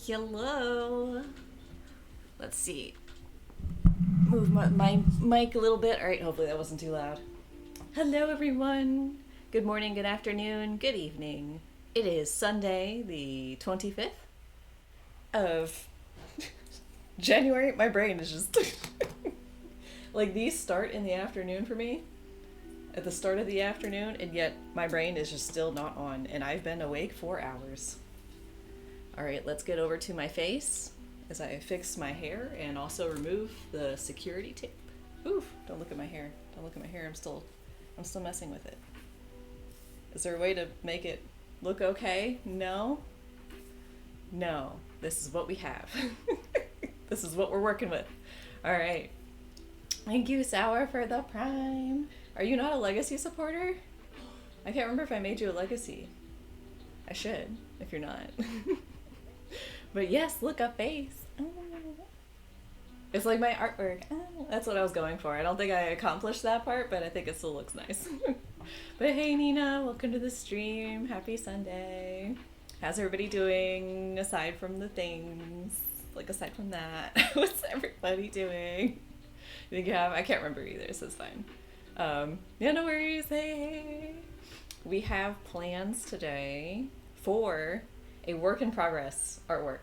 Hello. Let's see. Move my mic a little bit. All right, hopefully that wasn't too loud. Hello, everyone. Good morning, good afternoon, good evening. It is Sunday, the 25th of January. My brain is just like these start in the afternoon for me, at the start of the afternoon, and yet my brain is just still not on, and I've been awake for hours. All right, let's get over to my face as I fix my hair and also remove the security tape. Oof, don't look at my hair. Don't look at my hair. I'm still messing with it. Is there a way to make it look okay? No. This is what we have. This is what we're working with. All right. Thank you, Sour, for the Prime. Are you not a Legacy supporter? I can't remember if I made you a Legacy. I should, if you're not. But yes, look up face. Oh. It's like my artwork. Oh. That's what I was going for. I don't think I accomplished that part, but I think it still looks nice. But hey, Nina, welcome to the stream. Happy Sunday. How's everybody doing aside from the things? Like aside from that, what's everybody doing? You think you have? I can't remember either, so it's fine. Yeah, no worries. Hey. We have plans today for a work in progress artwork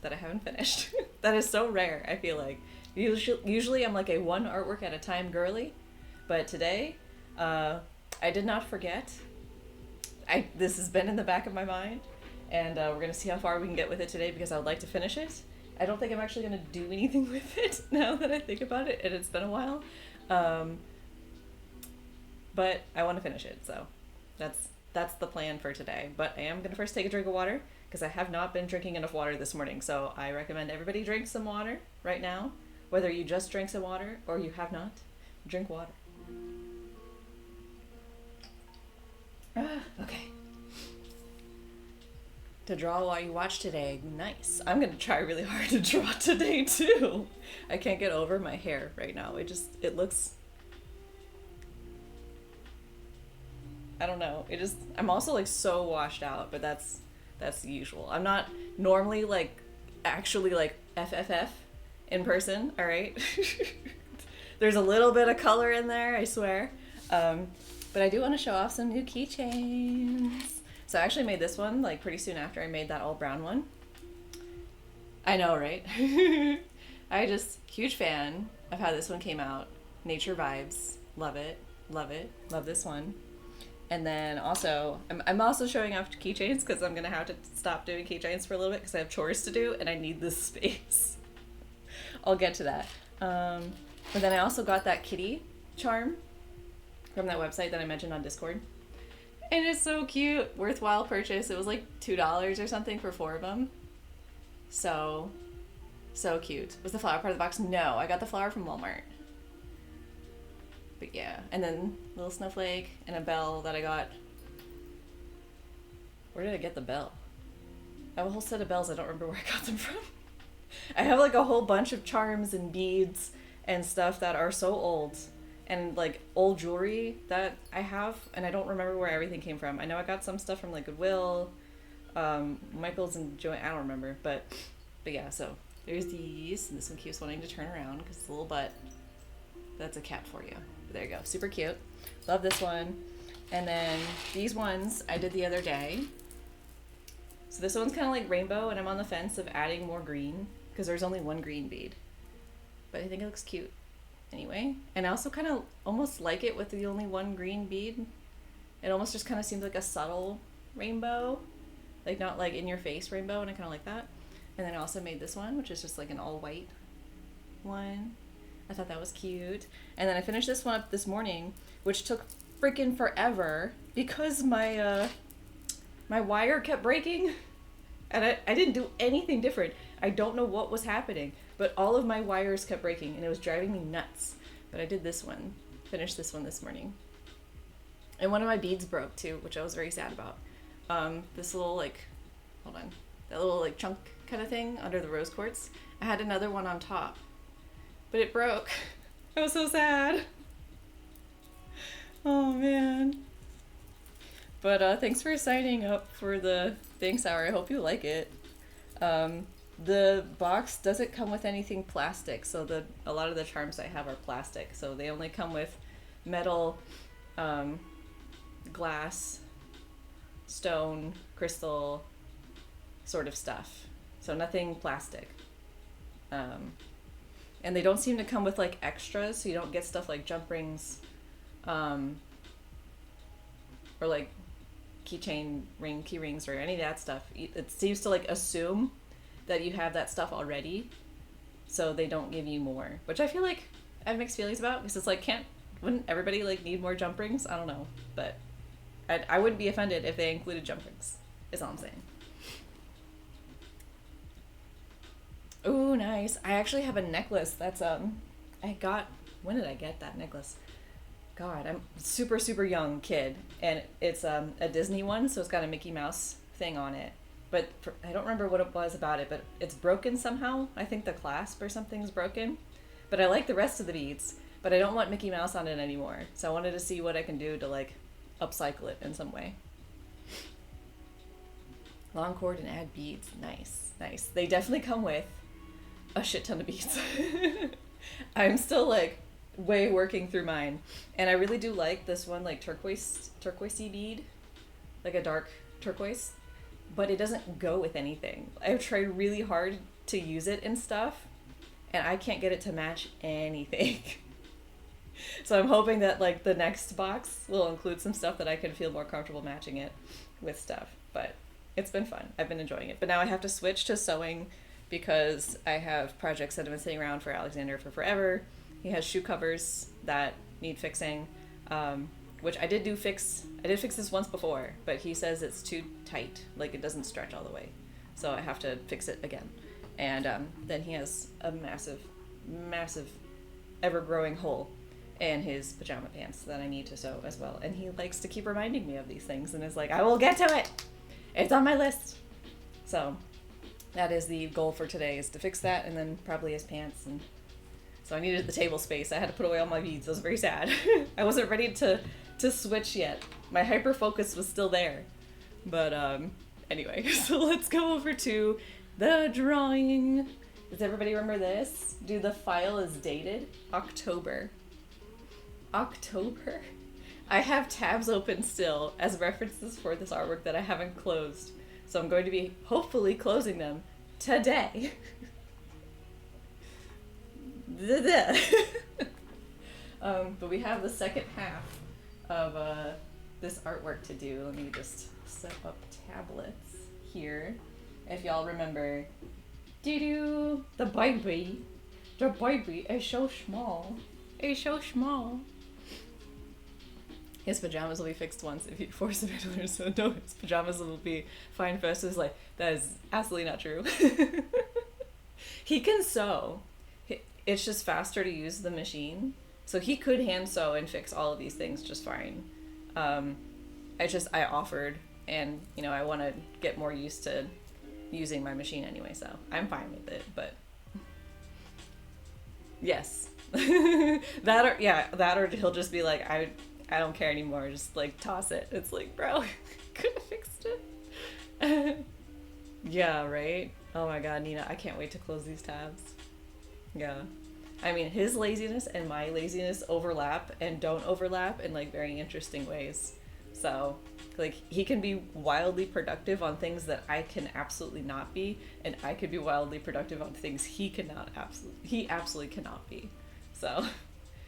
that I haven't finished. That is so rare, I feel like. Usually I'm like a one artwork at a time girly, but today I did not forget. This has been in the back of my mind, and we're going to see how far we can get with it today because I would like to finish it. I don't think I'm actually going to do anything with it now that I think about it, and it's been a while. But I want to finish it, so that's the plan for today. But I am going to first take a drink of water because I have not been drinking enough water this morning. So I recommend everybody drink some water right now. Whether you just drank some water or you have not, drink water. Okay. To draw while you watch today. Nice. I'm going to try really hard to draw today too. I can't get over my hair right now. It looks... I don't know. I'm also like so washed out, but that's usual. I'm not normally like actually like FFF in person, all right? There's a little bit of color in there, I swear. But I do want to show off some new keychains. So I actually made this one like pretty soon after I made that all brown one. I know, right? Huge fan of how this one came out. Nature vibes. Love it. Love it. Love this one. And then also, I'm also showing off keychains because I'm going to have to stop doing keychains for a little bit because I have chores to do and I need this space. I'll get to that. But then I also got that kitty charm from that website that I mentioned on Discord. And it's so cute. Worthwhile purchase. It was like $2 or something for 4 of them. So cute. Was the flower part of the box? No, I got the flower from Walmart. But yeah, and then a little snowflake and a bell that I got. Where did I get the bell? I have a whole set of bells. I don't remember where I got them from. I have like a whole bunch of charms and beads and stuff that are so old, and like old jewelry that I have, and I don't remember where everything came from. I know I got some stuff from like Goodwill, Michael's and Joanne. I don't remember, but yeah. So there's these, and this one keeps wanting to turn around because it's a little butt. That's a cat for you. There you go. Super cute. Love this one. And then these ones I did the other day. So this one's kind of like rainbow, and I'm on the fence of adding more green because there's only one green bead. But I think it looks cute anyway. And I also kind of almost like it with the only one green bead. It almost just kind of seems like a subtle rainbow. Like not like in your face rainbow, and I kind of like that. And then I also made this one, which is just like an all white one. I thought that was cute. And then I finished this one up this morning, which took freaking forever because my wire kept breaking. And I didn't do anything different. I don't know what was happening, but all of my wires kept breaking and it was driving me nuts. But I did this one, finished this one this morning. And one of my beads broke too, which I was very sad about. This little like, hold on, that little like chunk kind of thing under the rose quartz. I had another one on top. But it broke. I was so sad. Oh, man. But thanks for signing up for the Thanks Hour. I hope you like it. Um, the box doesn't come with anything plastic, so a lot of the charms I have are plastic. So they only come with metal, um, glass, stone, crystal, sort of stuff. So nothing plastic. Um, and they don't seem to come with like extras, so you don't get stuff like jump rings, um, or like key rings, or any of that stuff. It seems to like assume that you have that stuff already, so they don't give you more, which I feel like I have mixed feelings about, because it's like, wouldn't everybody like need more jump rings? I don't know, but I wouldn't be offended if they included jump rings, is all I'm saying. Ooh, nice. I actually have a necklace that's I got, when did I get that necklace? God, I'm super super young kid, and it's a Disney one, so it's got a Mickey Mouse thing on it. But I don't remember what it was about it, but it's broken somehow. I think the clasp or something's broken. But I like the rest of the beads, but I don't want Mickey Mouse on it anymore. So I wanted to see what I can do to like upcycle it in some way. Long cord and add beads. Nice, nice. They definitely come with a shit ton of beads. I'm still like way working through mine, and I really do like this one, like turquoisey bead, like a dark turquoise, but it doesn't go with anything. I've tried really hard to use it and stuff, and I can't get it to match anything. So I'm hoping that like the next box will include some stuff that I can feel more comfortable matching it with stuff. But it's been fun. I've been enjoying it. But now I have to switch to sewing because I have projects that have been sitting around for Alexander for forever. He has shoe covers that need fixing, which I did fix this once before, but he says it's too tight, like it doesn't stretch all the way. So I have to fix it again. And then he has a massive, massive, ever-growing hole in his pajama pants that I need to sew as well. And he likes to keep reminding me of these things and is like, I will get to it! It's on my list! So that is the goal for today, is to fix that, and then probably his pants. And so I needed the table space. I had to put away all my beads. I was very sad. I wasn't ready to switch yet. My hyper focus was still there. But anyway, so let's go over to the drawing. Does everybody remember this? Dude, the file is dated October. October? I have tabs open still as references for this artwork that I haven't closed. So I'm going to be hopefully closing them today. But we have the second half of this artwork to do. Let me just set up tablets here. If y'all remember, the baby is so small. It's so small. His pajamas will be fixed once if you force him to learn. So no, his pajamas will be fine first. It's like, that is absolutely not true. He can sew. It's just faster to use the machine. So he could hand sew and fix all of these things just fine. I offered, and I want to get more used to using my machine anyway, so I'm fine with it. But yes, that or he'll just be like, I don't care anymore, just like toss it. It's like, bro, could have fixed it. Yeah, right. Oh my god, Nina, I can't wait to close these tabs. Yeah. I mean, his laziness and my laziness overlap and don't overlap in like very interesting ways. So, like, he can be wildly productive on things that I can absolutely not be, and I could be wildly productive on things he absolutely cannot be. So,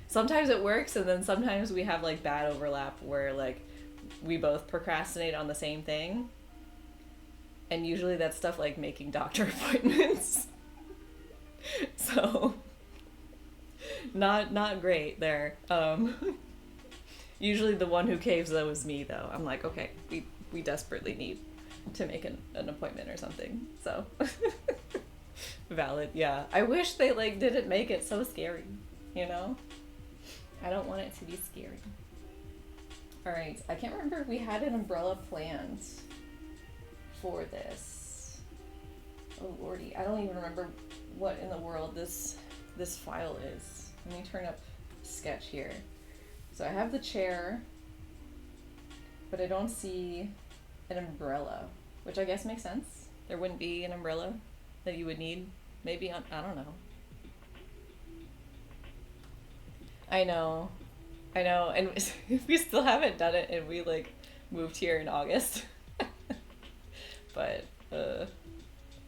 sometimes it works, and then sometimes we have like bad overlap where like we both procrastinate on the same thing. And usually that's stuff like making doctor appointments. So, not great there. Usually the one who caves though is me though. I'm like, okay, we desperately need to make an appointment or something. So valid. Yeah. I wish they like didn't make it so scary, I don't want it to be scary. All right. I can't remember if we had an umbrella planned for this. Oh lordy, I don't even remember what in the world this file is. Let me turn up sketch here. So I have the chair, but I don't see an umbrella, which I guess makes sense. There wouldn't be an umbrella that you would need. Maybe on, I don't know. I know. I know. And we still haven't done it and we like moved here in August. But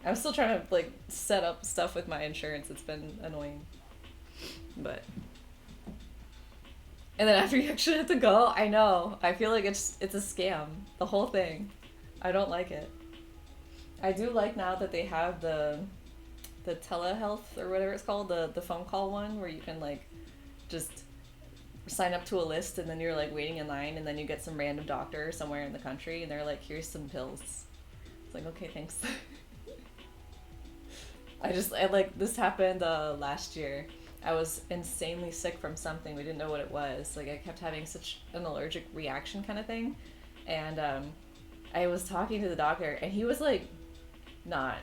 I'm still trying to like set up stuff with my insurance. It's been annoying. But and then after you actually have to go, I know. I feel like it's a scam. The whole thing. I don't like it. I do like now that they have the telehealth or whatever it's called, the phone call one where you can like just sign up to a list and then you're like waiting in line and then you get some random doctor somewhere in the country and they're like, here's some pills. It's like, okay, thanks. I like this happened last year. I was insanely sick from something. We didn't know what it was. Like I kept having such an allergic reaction kind of thing. And I was talking to the doctor and he was like not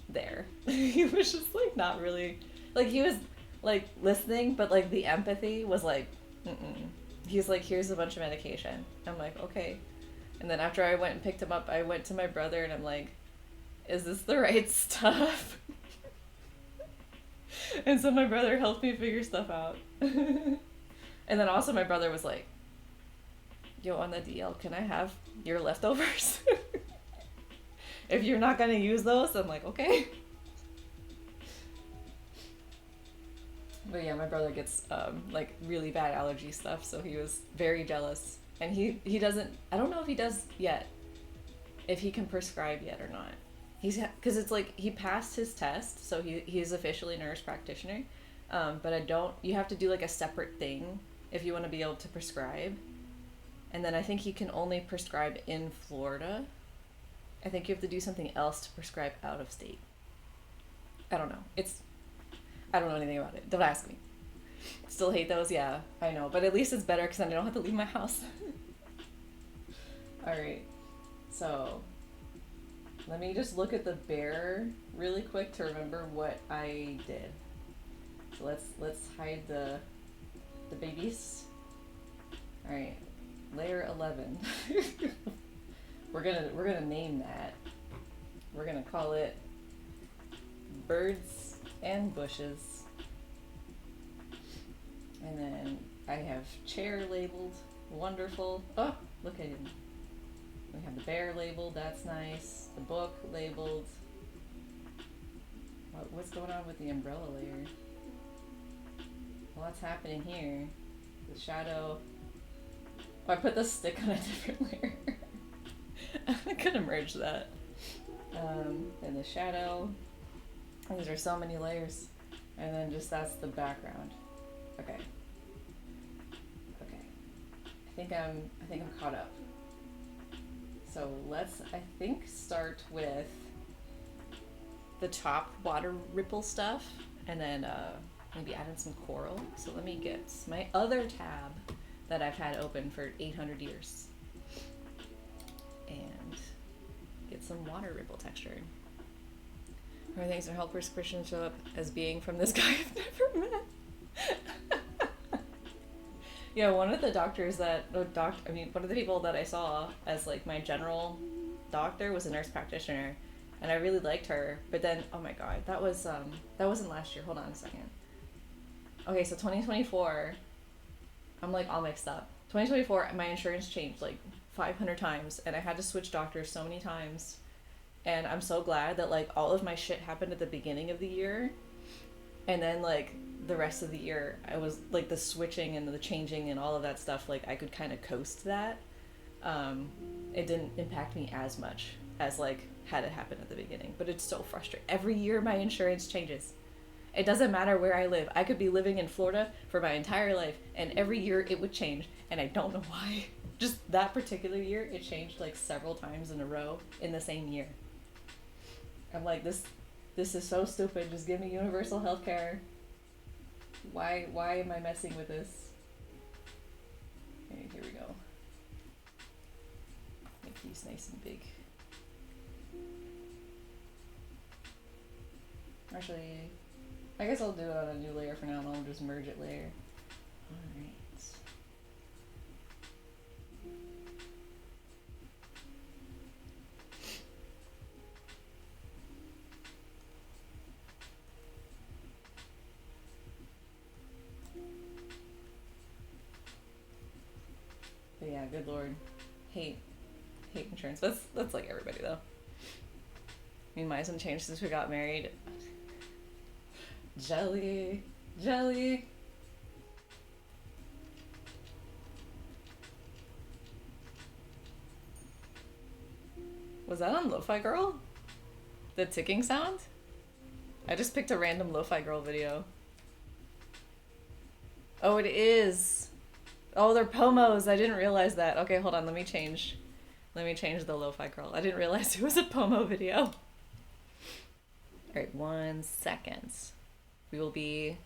there. He was just like not really like he was like listening, but like the empathy was like, mm-mm. He's like, here's a bunch of medication. I'm like, okay. And then after I went and picked him up, I went to my brother and I'm like, is this the right stuff? And so my brother helped me figure stuff out. And then also my brother was like, yo, on the DL, can I have your leftovers? If you're not gonna use those, I'm like, okay. But yeah, my brother gets like really bad allergy stuff, so he was very jealous. And he doesn't, I don't know if he does yet, if he can prescribe yet or not. Because it's like he passed his test, so he's officially a nurse practitioner. But you have to do like a separate thing if you want to be able to prescribe. And then I think he can only prescribe in Florida. I think you have to do something else to prescribe out of state. I don't know. I don't know anything about it. Don't ask me. Still hate those? Yeah, I know. But at least it's better because then I don't have to leave my house. Alright. So, let me just look at the bear really quick to remember what I did. So let's hide the babies. Alright. Layer 11. We're gonna name that. We're gonna call it Birds and Bushes. And then I have chair labeled. Wonderful. Oh, look at him. We have the bear labeled. That's nice. The book labeled. What's going on with the umbrella layer? What's happening here? The shadow. Oh, I put the stick on a different layer. I could have merged that. And the shadow. These are so many layers. And then just that's the background. Okay. Okay. I think I'm caught up. So let's start with the top water ripple stuff and then maybe add in some coral. So let me get my other tab that I've had open for 800 years and get some water ripple texture. Everything's in help prescription show up as being from this guy I've never met. Yeah, one of the doctors one of the people that I saw as like my general doctor was a nurse practitioner, and I really liked her. But then, oh my god, that wasn't last year. Hold on a second. Okay, so 2024, I'm like all mixed up. 2024, my insurance changed like 500 times, and I had to switch doctors so many times. And I'm so glad that like all of my shit happened at the beginning of the year, and then like the rest of the year I was like the switching and the changing and all of that stuff, like I could kind of coast that. It didn't impact me as much as like had it happened at the beginning, but it's so frustrating. Every year my insurance changes. It doesn't matter where I live. I could be living in Florida for my entire life, and every year it would change, and I don't know why. Just that particular year, it changed like several times in a row in the same year. I'm like, this is so stupid. Just give me universal health care. Why am I messing with this? Okay, here we go. Make these nice and big. Actually, I guess I'll do it on a new layer for now, and I'll just merge it later. Alright. good lord. Hate insurance. That's like everybody though. I mean, mine hasn't changed since we got married. Jelly. Was that on Lo-Fi Girl? The ticking sound? I just picked a random Lo-Fi Girl video. Oh, it is. Oh, they're pomos. I didn't realize that. Okay, hold on. Let me change the Lo-Fi Girl. I didn't realize it was a pomo video. Alright, 1 second. We will be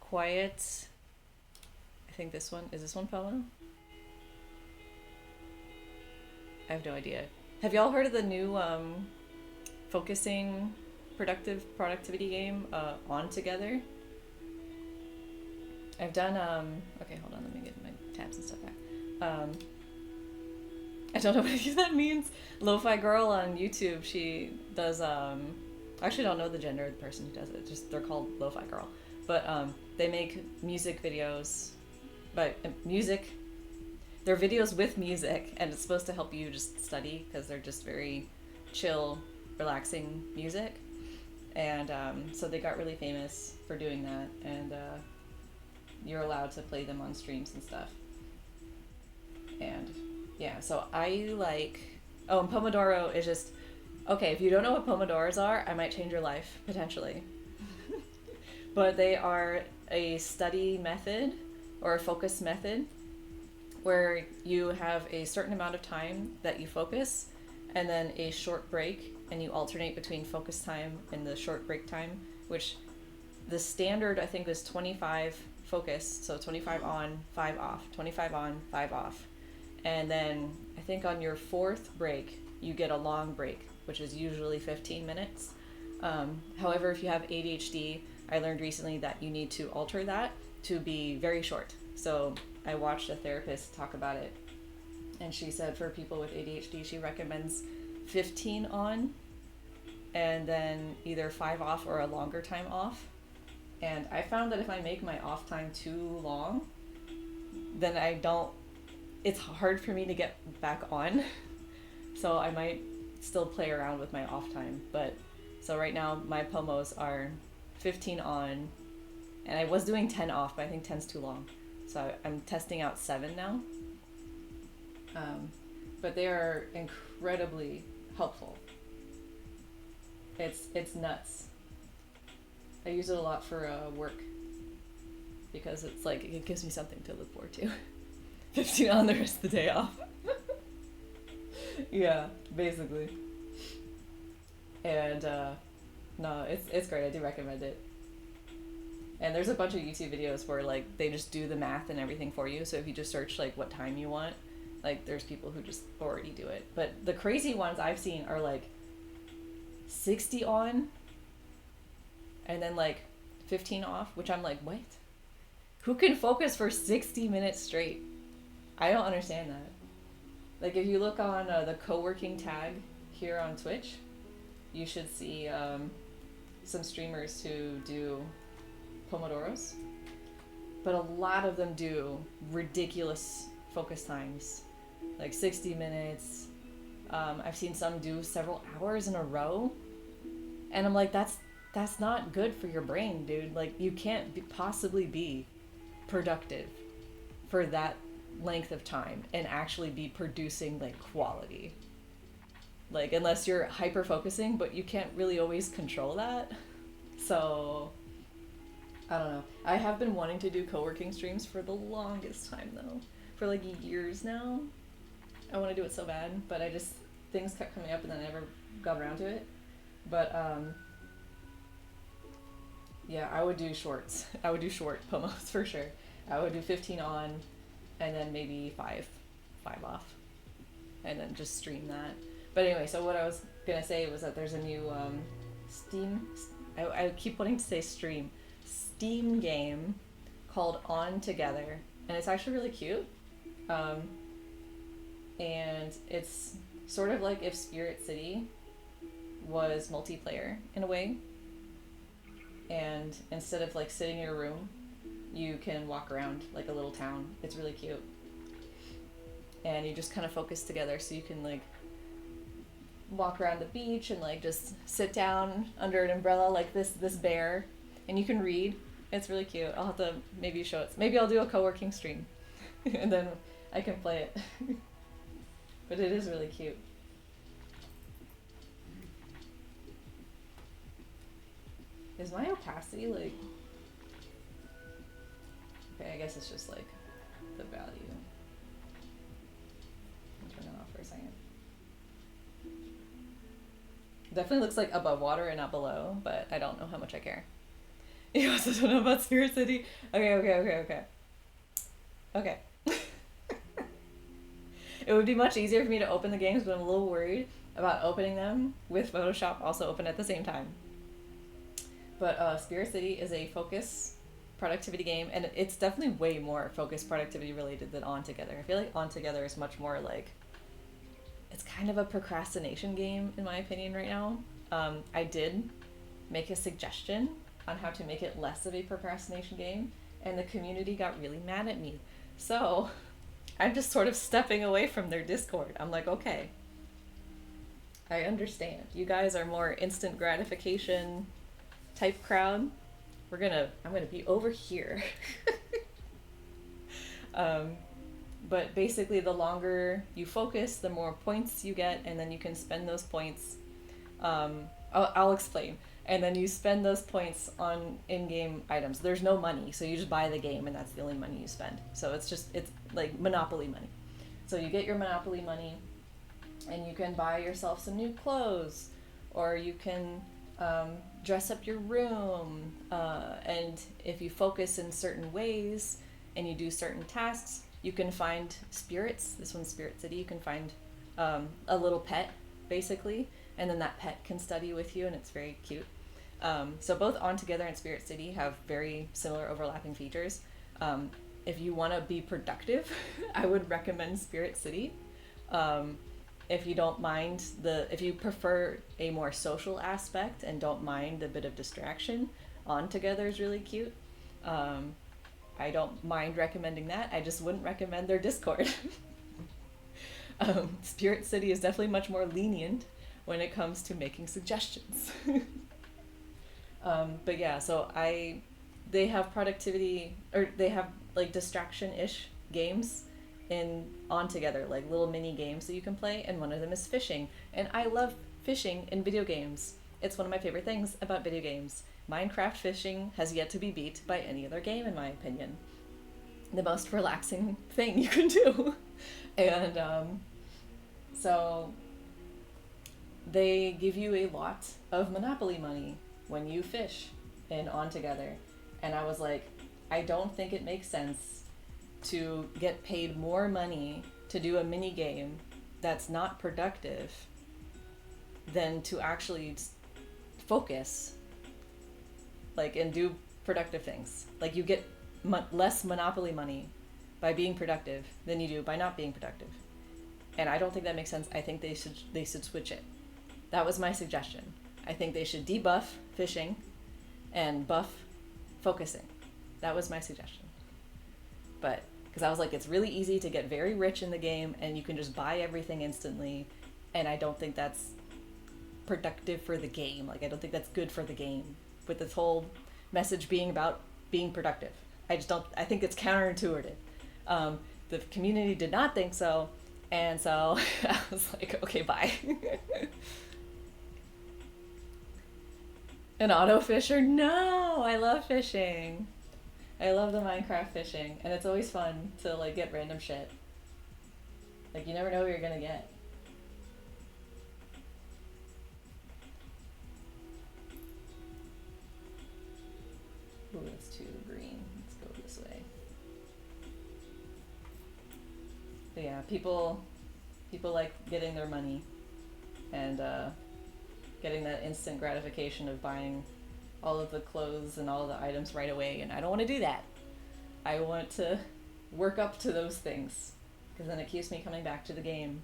quiet. I think this one, is this one pomo? I have no idea. Have y'all heard of the new focusing productivity game, On Together? I've done, okay, hold on, let me get my tabs and stuff back. I don't know what that means. Lo-Fi Girl on YouTube, she does, I actually don't know the gender of the person who does it, just, they're called Lo-Fi Girl. But, they make music videos, they're videos with music, and it's supposed to help you just study, because they're just very chill, relaxing music. And, so they got really famous for doing that, and, you're allowed to play them on streams and stuff. And yeah, so I like, oh, and Pomodoro is just, okay, if you don't know what Pomodoros are, I might change your life, potentially. But they are a study method or a focus method where you have a certain amount of time that you focus and then a short break, and you alternate between focus time and the short break time, which the standard I think is 25 focus, so 25 on, 5 off, 25 on, 5 off. And then I think on your 4th break, you get a long break, which is usually 15 minutes. However, if you have ADHD, I learned recently that you need to alter that to be very short. So I watched a therapist talk about it, and she said for people with ADHD, she recommends 15 on, and then either 5 off or a longer time off. And I found that if I make my off time too long, then it's hard for me to get back on. So I might still play around with my off time. But so right now my pomos are 15 on, and I was doing 10 off, but I think 10's too long. So I'm testing out 7 now. But they are incredibly helpful. It's nuts. I use it a lot for work because it's like, it gives me something to look forward to. 15 on, the rest of the day off. Yeah, basically. And no, it's great. I do recommend it. And there's a bunch of YouTube videos where like they just do the math and everything for you. So if you just search like what time you want, like there's people who just already do it. But the crazy ones I've seen are like 60 on and then like 15 off, which I'm like, what? Who can focus for 60 minutes straight? I don't understand that. Like if you look on the co-working tag here on Twitch, you should see some streamers who do Pomodoros. But a lot of them do ridiculous focus times, like 60 minutes. I've seen some do several hours in a row. And I'm like, that's not good for your brain, dude. Like, you can't possibly be productive for that length of time and actually be producing, like, quality. Like, unless you're hyper-focusing, but you can't really always control that. So, I don't know. I have been wanting to do co-working streams for the longest time, though. For, like, years now. I want to do it so bad, but things kept coming up and then I never got around to it. But, yeah, I would do shorts. I would do short pomos for sure. I would do 15 on and then maybe 5 off. And then just stream that. But anyway, so what I was going to say was that there's a new Steam... I keep wanting to say stream. Steam game called On Together. And it's actually really cute. And it's sort of like if Spirit City was multiplayer in a way. And instead of like sitting in your room, you can walk around like a little town. It's really cute. and you just kind of focus together, so you can like walk around the beach and like just sit down under an umbrella like this bear, and you can read. It's really cute. I'll have to maybe show it. Maybe I'll do a co-working stream and then I can play it. But it is really cute. Is my opacity like... Okay, I guess it's just like the value. I'll turn that off for a second. Definitely looks like above water and not below, but I don't know how much I care. You also don't know about Spirit City? Okay. Okay. It would be much easier for me to open the games, but I'm a little worried about opening them with Photoshop also open at the same time. But Spirit City is a focus productivity game, and it's definitely way more focus productivity related than On Together. I feel like On Together is much more like, it's kind of a procrastination game in my opinion right now. I did make a suggestion on how to make it less of a procrastination game, and the community got really mad at me. So I'm just sort of stepping away from their Discord. I'm like, okay, I understand. You guys are more instant gratification type crowd. I'm gonna be over here. But basically the longer you focus, the more points you get, and then you can spend those points. I'll explain. And then you spend those points on in-game items. There's no money, so you just buy the game, and that's the only money you spend. So it's like Monopoly money. So you get your Monopoly money, and you can buy yourself some new clothes, or you can dress up your room, and if you focus in certain ways and you do certain tasks, you can find spirits. This one's Spirit City. You can find a little pet, basically, and then that pet can study with you, and it's very cute. So both On Together and Spirit City have very similar overlapping features. If you want to be productive, I would recommend Spirit City. If you don't mind if you prefer a more social aspect and don't mind a bit of distraction, On Together is really cute. I don't mind recommending that. I just wouldn't recommend their Discord. Spirit City is definitely much more lenient when it comes to making suggestions. But yeah, so they have productivity, or they have like distraction-ish games On Together, like little mini games that you can play, and one of them is fishing. And I love fishing in video games. It's one of my favorite things about video games. Minecraft fishing has yet to be beat by any other game, in my opinion. The most relaxing thing you can do. And so they give you a lot of Monopoly money when you fish On Together. And I was like, I don't think it makes sense to get paid more money to do a mini game that's not productive than to actually focus, like, and do productive things. Like, you get less Monopoly money by being productive than you do by not being productive. And I don't think that makes sense. I think they should switch it. That was my suggestion. I think they should debuff fishing and buff focusing. That was my suggestion. But because I was like, it's really easy to get very rich in the game, and you can just buy everything instantly, and I don't think that's productive for the game. Like, I don't think that's good for the game, with this whole message being about being productive. I think it's counterintuitive. The community did not think so, and so I was like, okay, bye. An auto fisher? No, I love fishing. I love the Minecraft fishing, and it's always fun to like get random shit. Like, you never know what you're gonna get. Ooh, that's too green. Let's go this way. But yeah, people like getting their money and getting that instant gratification of buying all of the clothes and all of the items right away, and I don't want to do that. I want to work up to those things, because then it keeps me coming back to the game.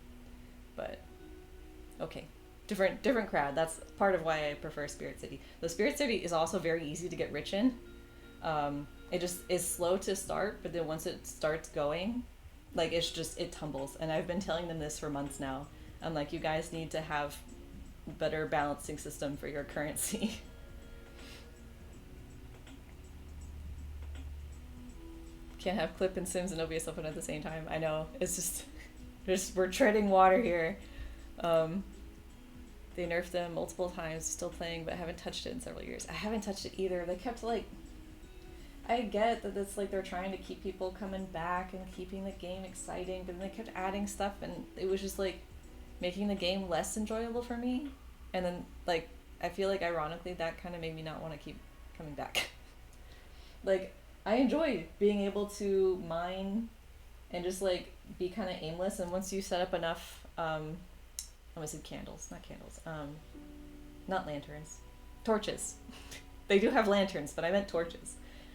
But okay, different crowd. That's part of why I prefer Spirit City. The Spirit City is also very easy to get rich in. It just is slow to start, but then once it starts going, Like it's just it tumbles, and I've been telling them this for months now. I'm like, you guys need to have better balancing system for your currency. Can't have Clip and Sims and OBS open at the same time. I know. It's just we're treading water here. Um, they nerfed them multiple times, still playing, but haven't touched it in several years. I haven't touched it either. They kept like, I get that it's like they're trying to keep people coming back and keeping the game exciting, but then they kept adding stuff, and it was just like making the game less enjoyable for me. And then like I feel like ironically that kind of made me not want to keep coming back. Like I enjoy being able to mine and just like be kind of aimless, and once you set up enough I almost said candles, not candles, not lanterns, torches. They do have lanterns, but I meant torches.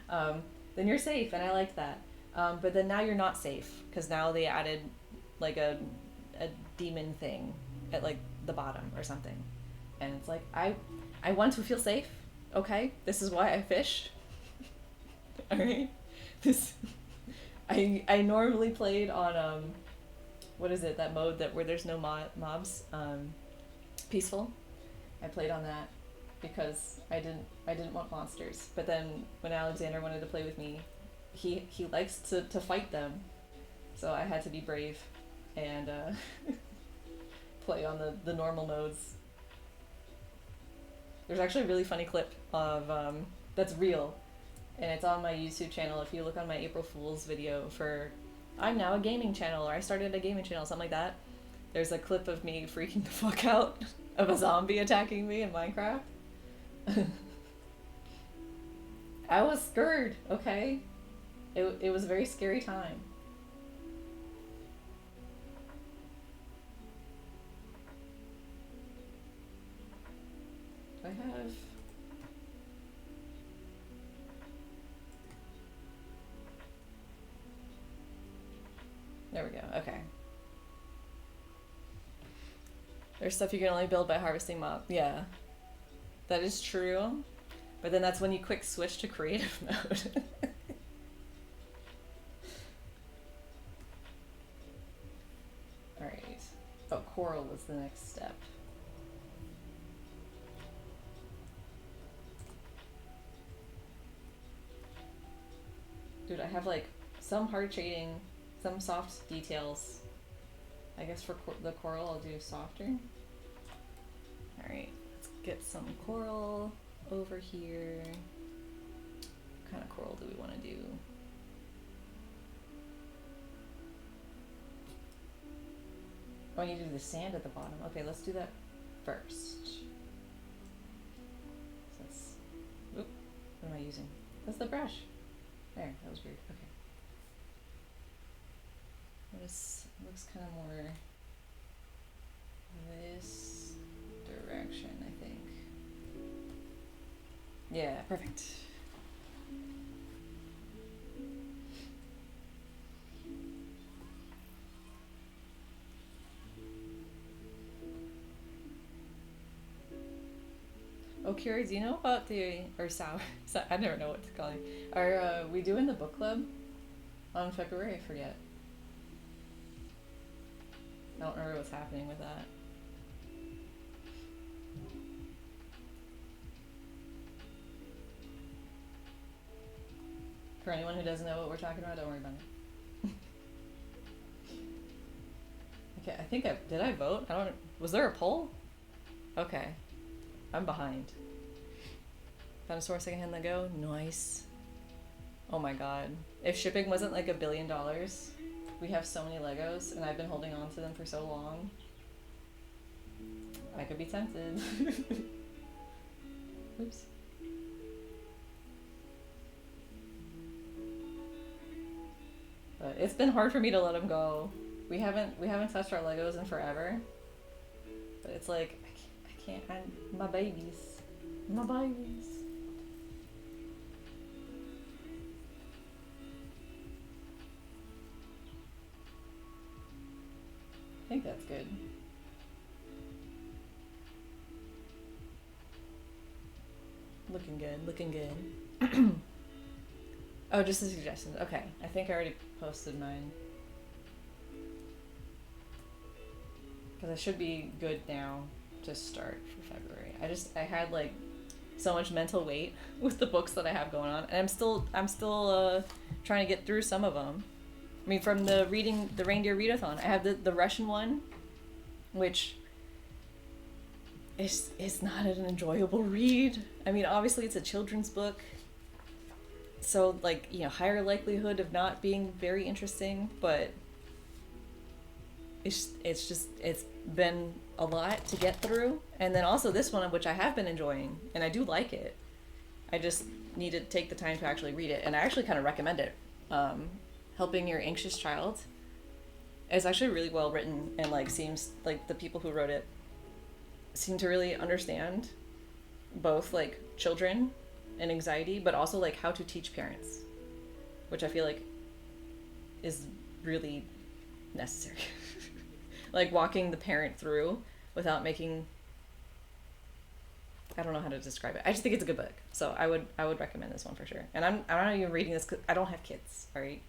Then you're safe, and I like that. But then now you're not safe, because now they added like a demon thing at like the bottom or something, and it's like I want to feel safe. Okay, this is why I fish. All right, this I normally played on what is it, that mode that where there's no mobs, peaceful. I played on that because I didn't want monsters. But then when Alexander wanted to play with me, he likes to fight them, so I had to be brave and play on the normal modes. There's actually a really funny clip of that's real, and it's on my YouTube channel. If you look on my April Fool's video for I'm now a gaming channel, or I started a gaming channel, something like that, there's a clip of me freaking the fuck out of a zombie attacking me in Minecraft. I was scared, okay? It was a very scary time. Do I have... There we go, okay. There's stuff you can only build by harvesting mob. Yeah. That is true. But then that's when you quick switch to creative mode. Alright. Oh, coral was the next step. Dude, I have like some hard shading, some soft details. I guess for the coral I'll do softer. Alright, let's get some coral over here. What kind of coral do we want to do? Oh, I need to do the sand at the bottom. Okay, let's do that first. So that's, oop, what am I using? That's the brush. There, that was weird. Okay. This looks kind of more this direction, I think. Yeah, perfect. Oh, Kira, do you know about the, or Sour, I never know what to call you. Are we doing the book club on February? I forget. I don't remember what's happening with that. For anyone who doesn't know what we're talking about, don't worry about it. Okay, I think did I vote? I don't, was there a poll? Okay. I'm behind. Found a store secondhand Lego. Nice. Oh my god. If shipping wasn't like $1 billion, we have so many Legos, and I've been holding on to them for so long. I could be tempted. Oops. But it's been hard for me to let them go. We haven't touched our Legos in forever. But it's like I can't. My babies. My babies. I think that's good. Looking good, looking good. Oh, just a suggestion. Okay, I think I already posted mine. because I should be good now to start for February. I had like so much mental weight with the books that I have going on, and I'm still trying to get through some of them. I mean, from the Reindeer Readathon, I have the Russian one, which is not an enjoyable read. I mean, obviously it's a children's book, so like, you know, higher likelihood of not being very interesting, but it's been a lot to get through. And then also this one, which I have been enjoying, and I do like it. I just need to take the time to actually read it, and I actually kind of recommend it. Helping Your Anxious Child is actually really well written, and like seems like the people who wrote it seem to really understand both like children and anxiety, but also like how to teach parents, which I feel like is really necessary. Like walking the parent through without making, I don't know how to describe it. I just think it's a good book. So I would recommend this one for sure. And I'm not even reading this 'cause I don't have kids, all right?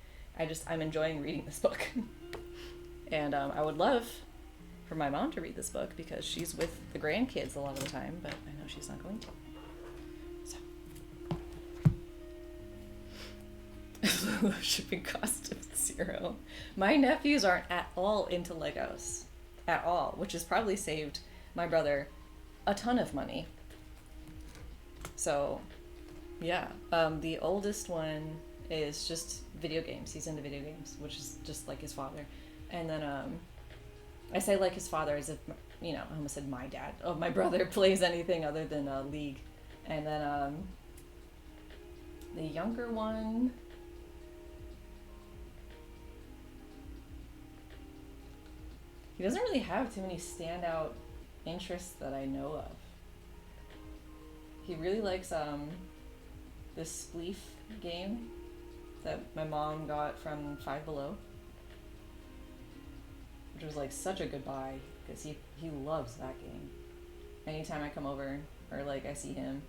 I'm enjoying reading this book. And I would love for my mom to read this book because she's with the grandkids a lot of the time, but I know she's not going to. So shipping cost of 0. My nephews aren't at all into Legos. At all, which has probably saved my brother a ton of money. So, yeah. The oldest one is just video games. He's into video games, which is just like his father. And then, I say like his father as if, you know, I almost said my dad. Oh, my brother plays anything other than League. And then, the younger one, he doesn't really have too many standout interests that I know of. He really likes this Spleef game that my mom got from Five Below, which was like such a good buy because he loves that game. Anytime I come over or like I see him,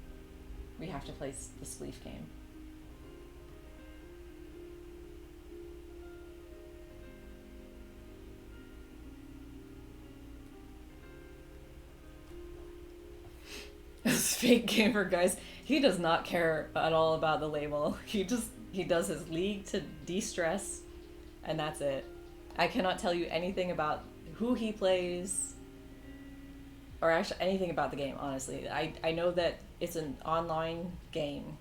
we have to play the Spleef game. This fake gamer, guys, he does not care at all about the label. He does his League to de-stress, and that's it. I cannot tell you anything about who he plays or actually anything about the game, honestly. I know that it's an online game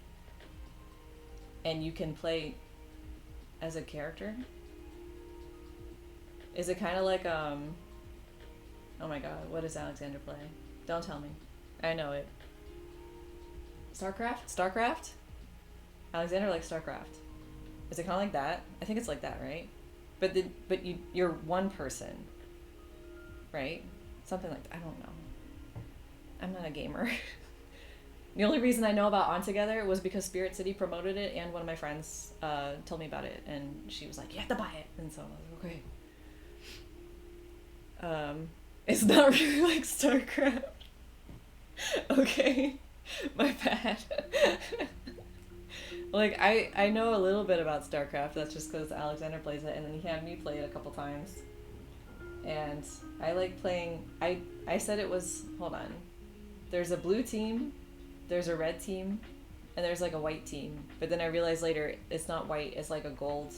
and you can play as a character. Is it kind of like oh my god, what does Alexander play? Don't tell me. I know it. Starcraft? Alexander likes Starcraft. Is it kind of like that? I think it's like that, right? But you're one person, right? Something like that. I don't know. I'm not a gamer. The only reason I know about On Together was because Spirit City promoted it, and one of my friends told me about it, and she was like, "You have to buy it," and so I was like, "Okay." It's not really like StarCraft. Okay, my bad. Like, I know a little bit about StarCraft, that's just because Alexander plays it, and then he had me play it a couple times. And I like playing, I said it was, hold on. There's a blue team, there's a red team, and there's like a white team. But then I realized later, it's not white, it's like a gold.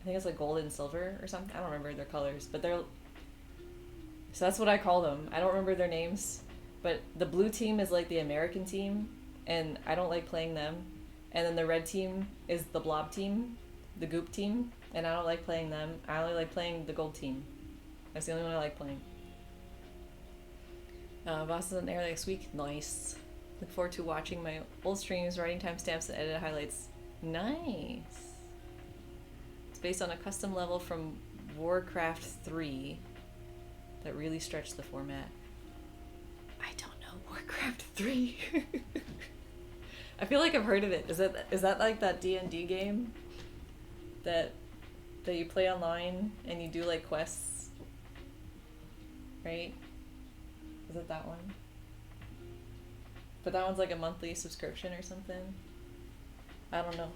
I think it's like gold and silver or something. I don't remember their colors, but they're, so that's what I call them. I don't remember their names. But the blue team is like the American team, and I don't like playing them. And then the red team is the blob team, the goop team, and I don't like playing them. I only like playing the gold team. That's the only one I like playing. Boss is on air next week. Nice. Look forward to watching my old streams, writing timestamps, and edited highlights. Nice. It's based on a custom level from Warcraft 3 that really stretched the format. I don't know Warcraft 3. I feel like I've heard of it. Is that like that D&D game that you play online and you do like quests? Right? Is it that one? But that one's like a monthly subscription or something. I don't know.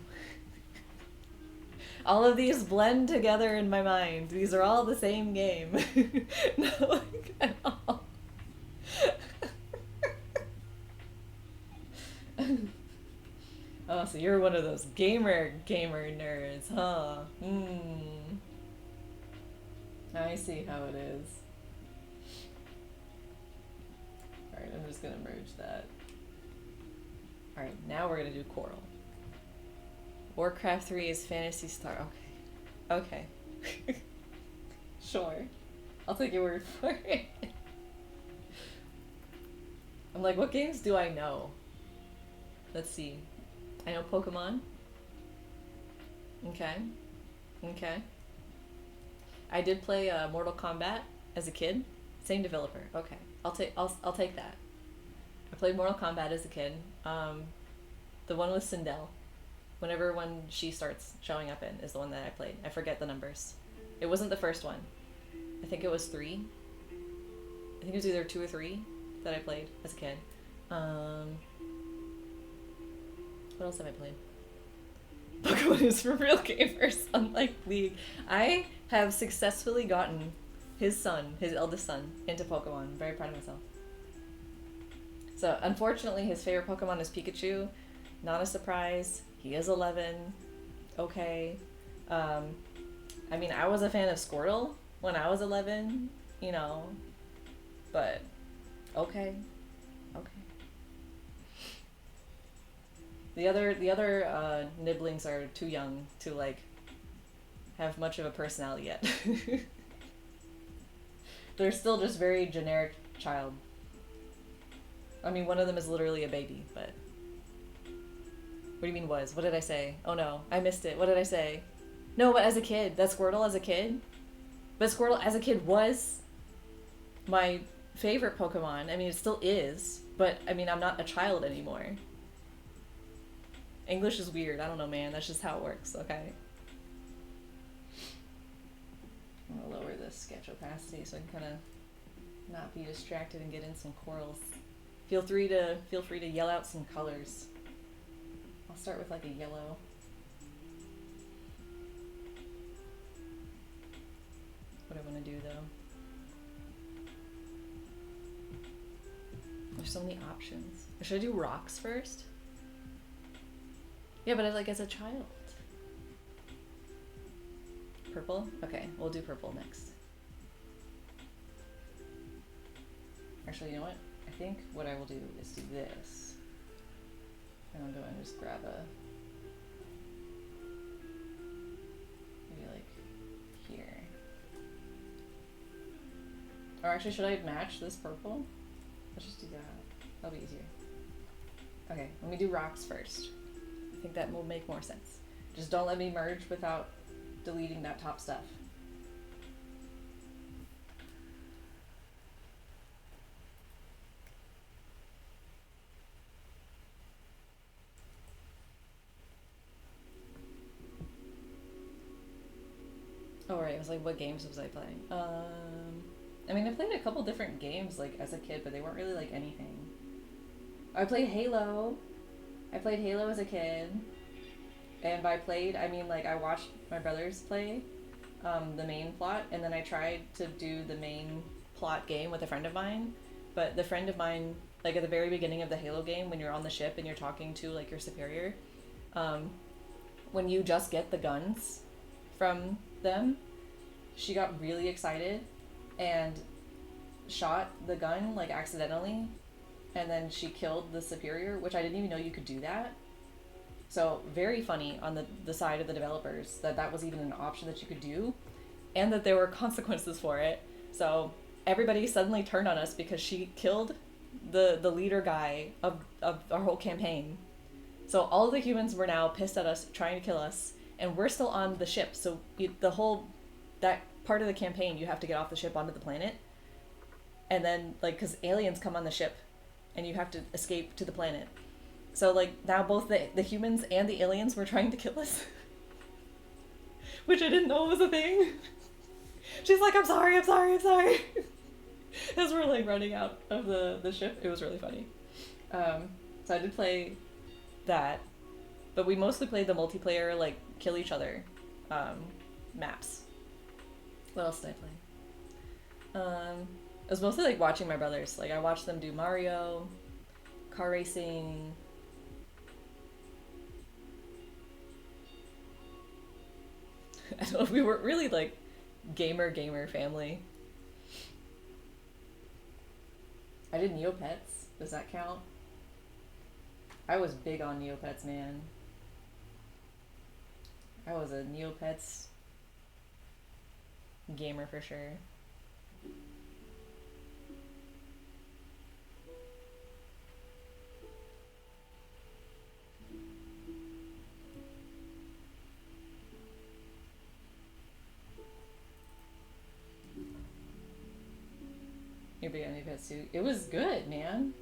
All of these blend together in my mind. These are all the same game. No, like, at all. Oh, so you're one of those gamer nerds, huh? Hmm. I see how it is. Alright, I'm just gonna merge that. Alright, now we're gonna do Coral. Warcraft 3 is Phantasy Star. Okay. Okay. Sure. I'll take your word for it. I'm like, what games do I know? Let's see. I know Pokemon. Okay. Okay. I did play Mortal Kombat as a kid. Same developer. Okay. I'll take that. I played Mortal Kombat as a kid. The one with Sindel. Whenever one she starts showing up in is the one that I played. I forget the numbers. It wasn't the first one. I think it was 3. I think it was either 2 or 3 that I played as a kid. What else have I played? Pokemon is for real gamers, unlike League. I have successfully gotten his son, his eldest son, into Pokemon. I'm very proud of myself. So, unfortunately, his favorite Pokemon is Pikachu. Not a surprise. He is 11. Okay. I mean, I was a fan of Squirtle when I was 11, you know, but okay. Okay. The other nibblings are too young to, like, have much of a personality yet. They're still just very generic child. I mean, one of them is literally a baby, but... What do you mean was? What did I say? Oh no, I missed it. What did I say? No, but as a kid. That's Squirtle as a kid. But Squirtle as a kid was my favorite Pokemon. I mean, it still is. But, I mean, I'm not a child anymore. English is weird. I don't know, man. That's just how it works, okay? I'm gonna lower the sketch opacity so I can kind of not be distracted and get in some corals. Feel free to yell out some colors. I'll start with like a yellow. What I want to do though. There's so many options. Or should I do rocks first? Yeah, but like as a child. Purple? Okay, we'll do purple next. Actually, you know what? I think what I will do is do this. And I'll go and just grab a... maybe like here. Or actually, should I match this purple? Let's just do that. That'll be easier. Okay, let me do rocks first. I think that will make more sense. Just don't let me merge without deleting that top stuff. Oh right, I was like, what games was I playing? I mean, I played a couple different games like as a kid, but they weren't really like anything. I played Halo. I played Halo as a kid. And by played, I mean like I watched my brothers play the main plot, and then I tried to do the main plot game with a friend of mine. But the friend of mine, like at the very beginning of the Halo game, when you're on the ship and you're talking to like your superior, when you just get the guns from them, she got really excited and shot the gun like accidentally, and then she killed the superior, which I didn't even know you could do that. So very funny on the side of the developers that was even an option that you could do, and that there were consequences for it. So everybody suddenly turned on us because she killed the leader guy of our whole campaign. So all of the humans were now pissed at us, trying to kill us, and we're still on the ship. So that part of the campaign, you have to get off the ship onto the planet, and then like because aliens come on the ship, and you have to escape to the planet. So, like, now both the humans and the aliens were trying to kill us. Which I didn't know was a thing. She's like, I'm sorry. As we're, like, running out of the ship. It was really funny. So I did play that. But we mostly played the multiplayer, like, kill each other maps. What else did I play? It was mostly like watching my brothers. Like I watched them do Mario, car racing. I don't know if we weren't really like gamer family. I did Neopets. Does that count? I was big on Neopets, man. I was a Neopets gamer for sure. You're big on Neopets too. It was good, man.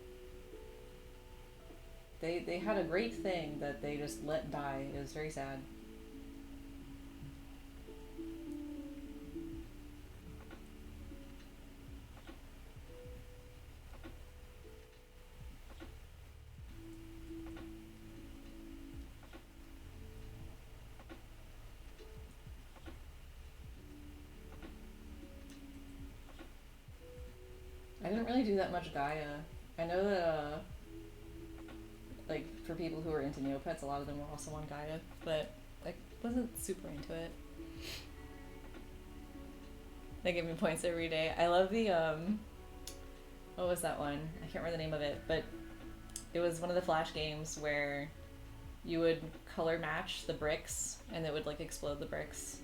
They had a great thing that they just let die. It was very sad. I didn't really do that much Gaia. I know that, like, for people who are into Neopets, a lot of them were also on Gaia, but I wasn't super into it. They give me points every day. I love the, what was that one? I can't remember the name of it, but it was one of the Flash games where you would color match the bricks, and it would, like, explode the bricks.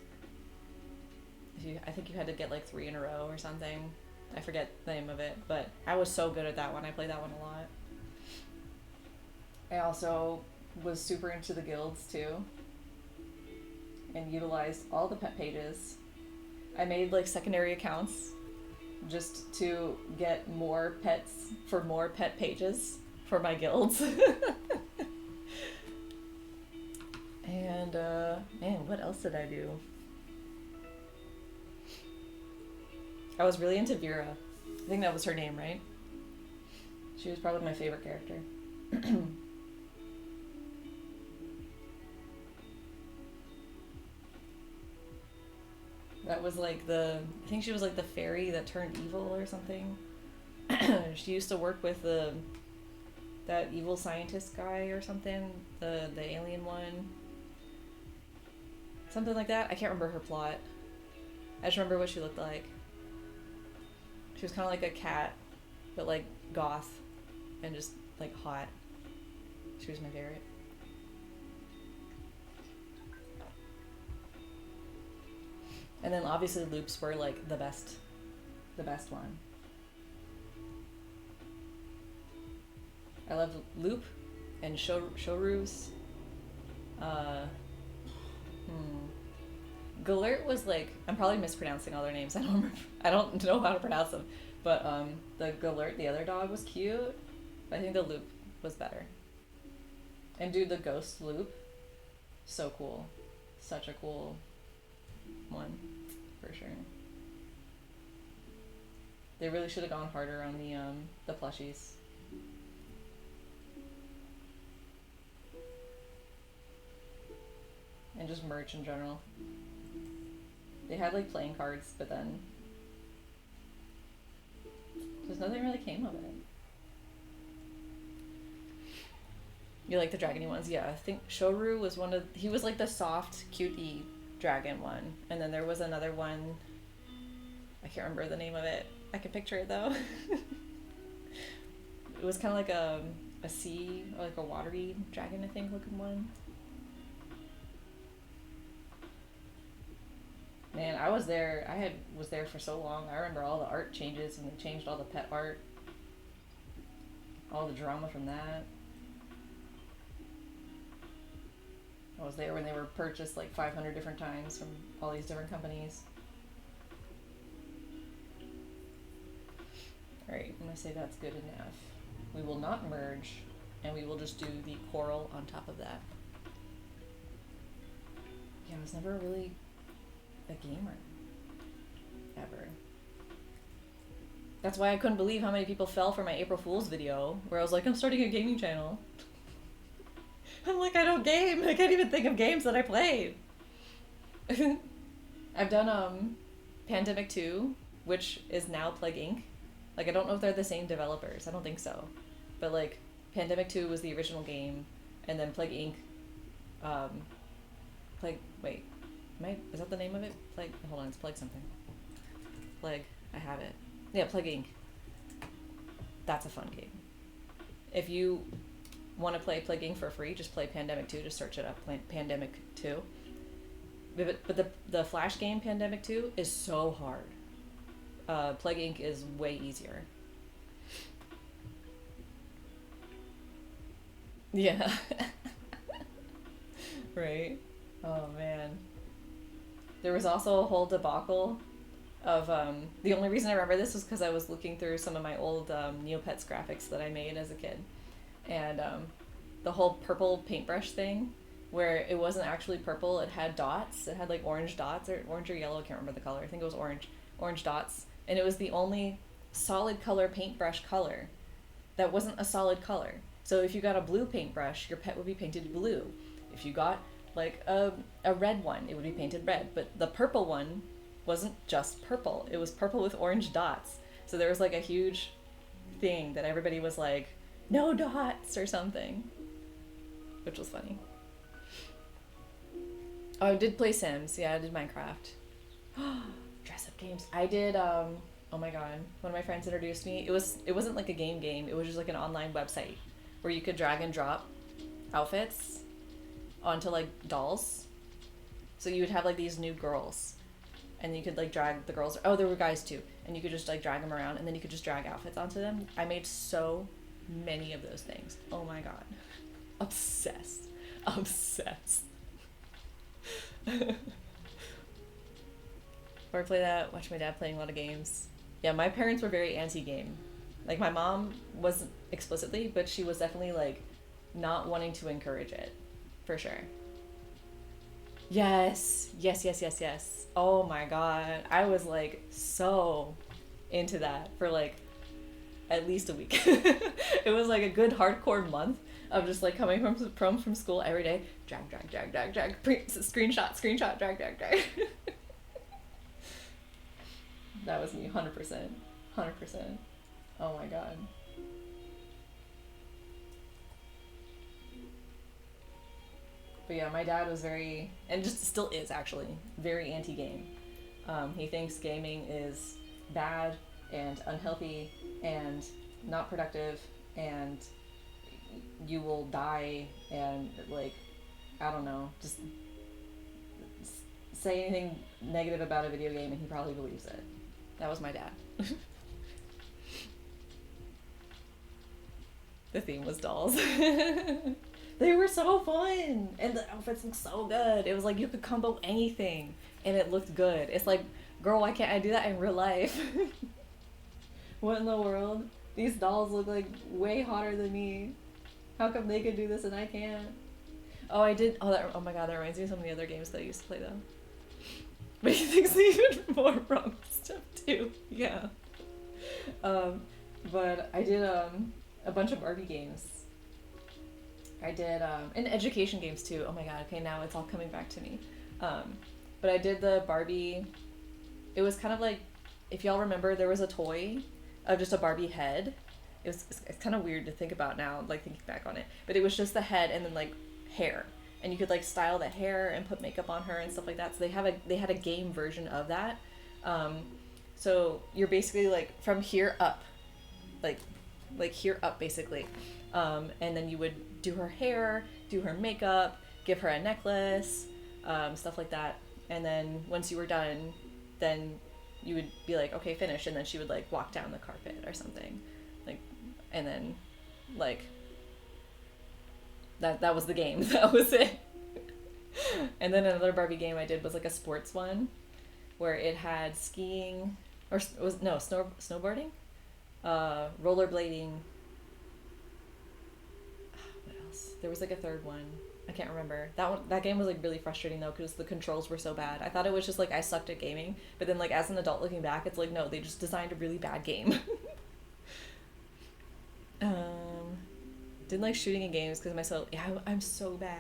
I think you had to get, like, 3 in a row or something. I forget the name of it, but I was so good at that one. I played that one a lot. I also was super into the guilds too, and utilized all the pet pages. I made like secondary accounts just to get more pets for more pet pages for my guilds. And man, what else did I do? I was really into Vera. I think that was her name, right? She was probably my favorite character. That was like I think she was like the fairy that turned evil or something. She used to work with that evil scientist guy or something, the alien one. Something like that. I can't remember her plot. I just remember what she looked like. She was kind of like a cat, but like goth and just like hot. She was my favorite. And then obviously loops were like the best one. I loved Loop and Shoru's. Galert was like, I'm probably mispronouncing all their names. I don't know how to pronounce them. But the Galert, the other dog, was cute. But I think the Loop was better. And dude, the Ghost Loop, so cool. Such a cool one, for sure. They really should have gone harder on the plushies. And just merch in general. They had like playing cards, but then just nothing really came of it. You like the dragony ones? Yeah, I think Shoru was he was like the soft, cutie dragon one. And then there was another one, I can't remember the name of it. I can picture it though. It was kind of like a sea, or like a watery dragon, I think, looking one. Man, I was there for so long. I remember all the art changes when they changed all the pet art. All the drama from that. I was there when they were purchased like 500 different times from all these different companies. Alright, I'm gonna say that's good enough. We will not merge, and we will just do the coral on top of that. Yeah, I was never really a gamer. Ever. That's why I couldn't believe how many people fell for my April Fool's video, where I was like, I'm starting a gaming channel. I'm like, I don't game. I can't even think of games that I played. I've done Pandemic 2, which is now Plague Inc. Like I don't know if they're the same developers. I don't think so. But like Pandemic 2 was the original game and then Plague Inc. um Plague wait. Is that the name of it? Plague hold on, it's Plague something. Plague. I have it. Yeah, Plague Inc. That's a fun game. If you want to play Plague Inc. for free, just play Pandemic 2. Just search it up. Pandemic 2. But the Flash game Pandemic 2 is so hard. Plague Inc. is way easier. Yeah. Right? Oh man. There was also a whole debacle of the only reason I remember this was because I was looking through some of my old Neopets graphics that I made as a kid, and the whole purple paintbrush thing, where it wasn't actually purple, it had dots, it had like orange dots or orange or yellow, I can't remember the color. I think it was orange dots, and it was the only solid color paintbrush color that wasn't a solid color. So if you got a blue paintbrush, your pet would be painted blue. If you got like a red one, it would be painted red. But the purple one wasn't just purple. It was purple with orange dots. So there was like a huge thing that everybody was like, no dots or something. Which was funny. Oh, I did play Sims. Yeah, I did Minecraft. Dress up games. I did oh my god. One of my friends introduced me. It wasn't like a game. It was just like an online website where you could drag and drop outfits onto like dolls. So you would have like these new girls, and you could like drag the girls. Oh, there were guys too, and you could just like drag them around, and then you could just drag outfits onto them. I made so many of those things. Oh my god, obsessed. Or play that. Watch my dad playing a lot of games. Yeah, my parents were very anti-game. Like my mom wasn't explicitly, but she was definitely like not wanting to encourage it, for sure. Yes. Oh my god. I was like so into that for like at least a week. It was like a good hardcore month of just like coming from school every day. Drag. Screenshot, drag. That was me, 100%. Oh my god. But yeah, my dad was very, and just still is actually, very anti-game. He thinks gaming is bad and unhealthy and not productive, and you will die, and like, I don't know, just say anything negative about a video game and he probably believes it. That was my dad. The theme was dolls. They were so fun, and the outfits looked so good. It was like you could combo anything, and it looked good. It's like, girl, why can't I do that in real life? What in the world? These dolls look like way hotter than me. How come they could do this and I can't? Oh, I did. Oh my god, that reminds me of some of the other games that I used to play though. But he thinks even more wrong stuff too. Yeah. But I did a bunch of Barbie games. I did and education games too. Oh my god. Okay, now it's all coming back to me. But I did the Barbie. It was kind of like, if y'all remember, there was a toy of just a Barbie head. It's kind of weird to think about now, like thinking back on it. But it was just the head and then like hair, and you could like style the hair and put makeup on her and stuff like that. So they had a game version of that. So you're basically like from here up, like here up basically, and then you would do her hair, do her makeup, give her a necklace, stuff like that. And then once you were done, then you would be like, okay, finish, and then she would like walk down the carpet or something, like, and then like that was the game. That was it. And then another Barbie game I did was like a sports one, where it had skiing, or it was no snowboarding, rollerblading. What else? There was like a third one. I can't remember. That game was like really frustrating though, because the controls were so bad. I thought it was just like I sucked at gaming, but then like as an adult looking back, it's like no, they just designed a really bad game. Didn't like shooting in games because I'm so bad.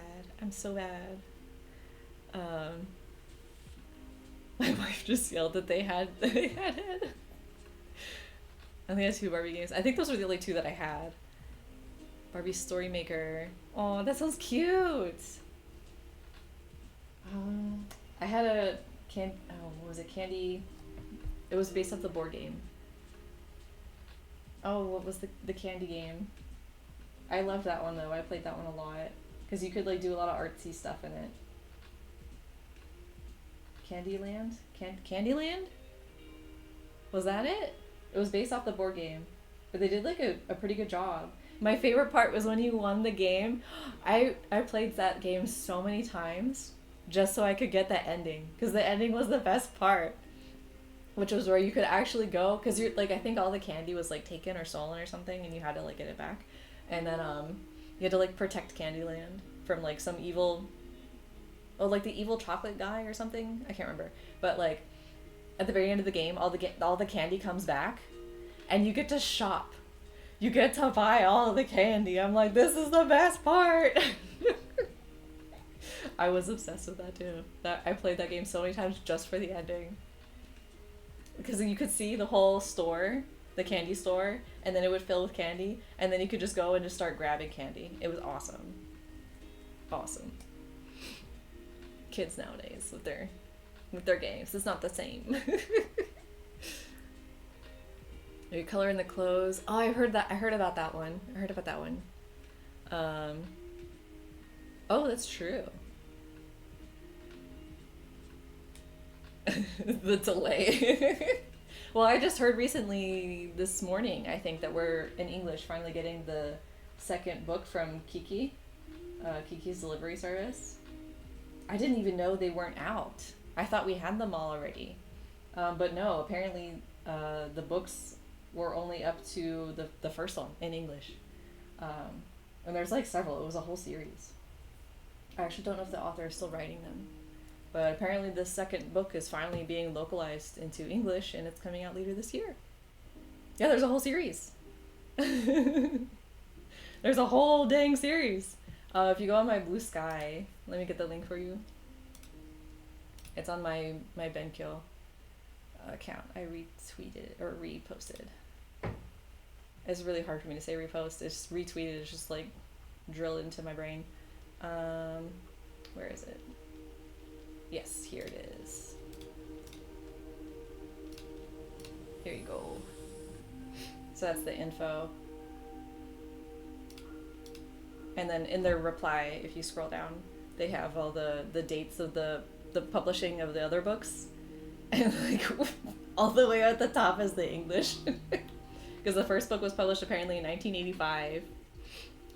wife just yelled that they had it. I think I had two Barbie games. I think those were the only two that I had. Barbie Story Maker. Oh, that sounds cute. I had a what was it? Candy. It was based off the board game. Oh, what was the candy game? I loved that one though. I played that one a lot because you could like do a lot of artsy stuff in it. Candyland? Candyland? Was that it? It was based off the board game, but they did like a pretty good job. My favorite part was when you won the game. I played that game so many times just so I could get the ending because the ending was the best part, which was where you could actually go because you're like I think all the candy was like taken or stolen or something and you had to like get it back, and then you had to like protect Candyland from like some evil, like the evil chocolate guy or something. I can't remember, but like at the very end of the game, all the candy comes back, and you get to shop. You get to buy all of the candy. I'm like, this is the best part. I was obsessed with that too. I played that game so many times just for the ending. Because you could see the whole store, the candy store, and then it would fill with candy, and then you could just go and just start grabbing candy. It was awesome. Awesome. Kids nowadays with their games, it's not the same. You color in the clothes. Oh, I heard about that one. Oh, that's true. The delay. Well, I just heard recently this morning, I think, that we're in English finally getting the second book from Kiki, Kiki's Delivery Service. I didn't even know they weren't out. I thought we had them all already. But no, apparently the books were only up to the first one in English. And there's like several. It was a whole series. I actually don't know if the author is still writing them. But apparently the second book is finally being localized into English and it's coming out later this year. Yeah, there's a whole series. There's a whole dang series. If you go on my Blue Sky, let me get the link for you. It's on my Benkyo account. I retweeted or reposted. It's really hard for me to say repost. It's retweeted. It's just like drilled into my brain. Where is it? Yes, here it is. Here you go. So that's the info. And then in their reply, if you scroll down, they have all the dates of the publishing of the other books. And like all the way at the top is the English. Because the first book was published apparently in 1985.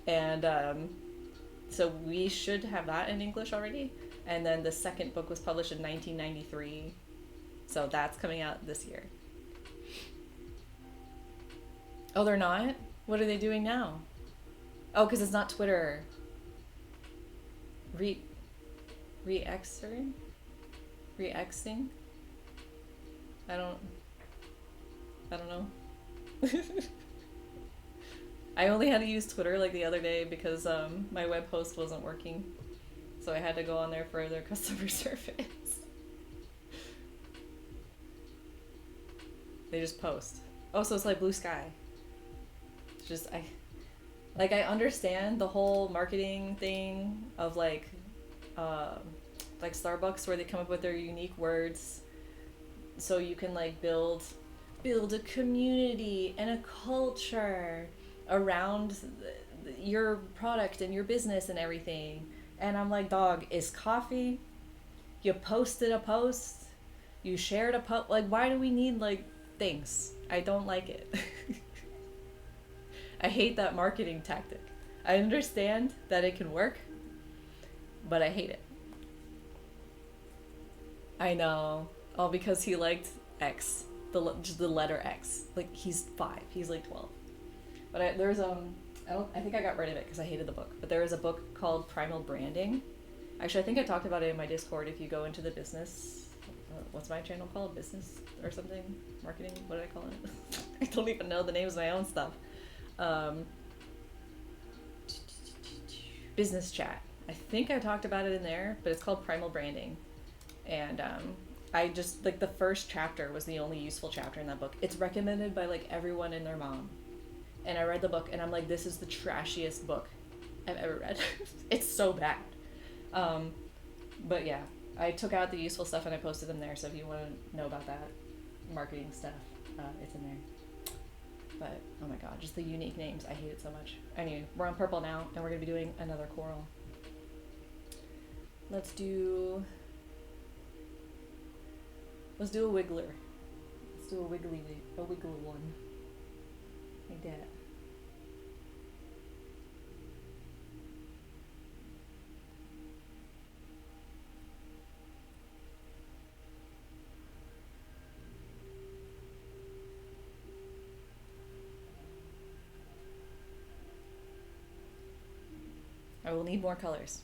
And so we should have that in English already. And then the second book was published in 1993. So that's coming out this year. Oh, they're not? What are they doing now? Oh, because it's not Twitter. Re-Xing? I don't know. I only had to use Twitter like the other day because my web host wasn't working. So I had to go on there for their customer service. They just post. Oh, so it's like Blue Sky. It's just I understand the whole marketing thing of like Starbucks where they come up with their unique words so you can like build a community and a culture around your product and your business and everything. And I'm like, dog, it's coffee. You posted a post. You shared a post. Like, why do we need like things? I don't like it. I hate that marketing tactic. I understand that it can work, but I hate it. I know. All because he liked X, just the letter X. Like he's 5. He's like 12. But I think I got rid of it because I hated the book. But there is a book called Primal Branding. Actually, I think I talked about it in my Discord. If you go into the business, what's my channel called? Business or something? Marketing? What did I call it? I don't even know the names of my own stuff. Business chat. I think I talked about it in there, but it's called Primal Branding. And I just like the first chapter was the only useful chapter in that book. It's recommended by like everyone and their mom. And I read the book and I'm like, this is the trashiest book I've ever read. It's so bad. Um, but yeah, I took out the useful stuff and I posted them there. So if you want to know about that marketing stuff, it's in there. But oh my god, just the unique names. I hate it so much. Anyway, we're on purple now and we're going to be doing another coral. Let's do a wiggler. Let's do a wiggle one. Like that. I will need more colors.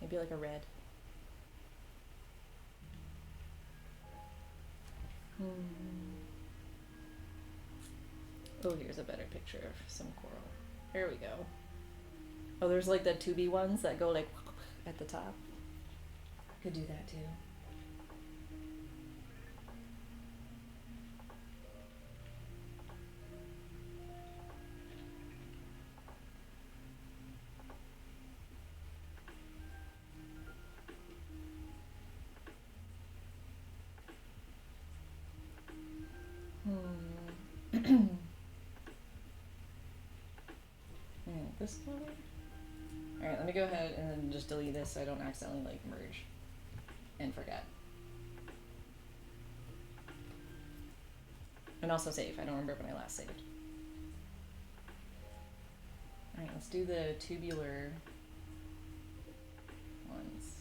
Maybe like a red. Oh, here's a better picture of some coral. Here we go. Oh, there's like the 2B ones that go like at the top. Could do that too. This color? Alright, let me go ahead and then just delete this so I don't accidentally like merge and forget. And also save. I don't remember when I last saved. Alright, let's do the tubular ones.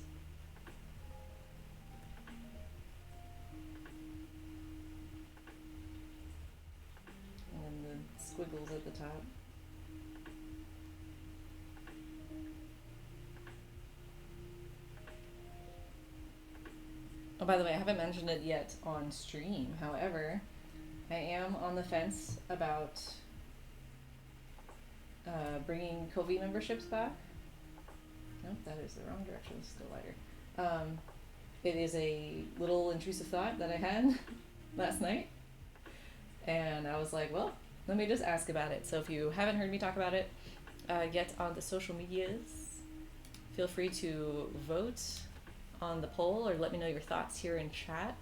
And then the squiggles at the top. Oh, by the way, I haven't mentioned it yet on stream. However, I am on the fence about bringing Ko-fi memberships back. Nope, that is the wrong direction. It's still lighter. It is a little intrusive thought that I had last night. And I was like, well, let me just ask about it. So if you haven't heard me talk about it yet on the social medias, feel free to vote on the poll or let me know your thoughts here in chat.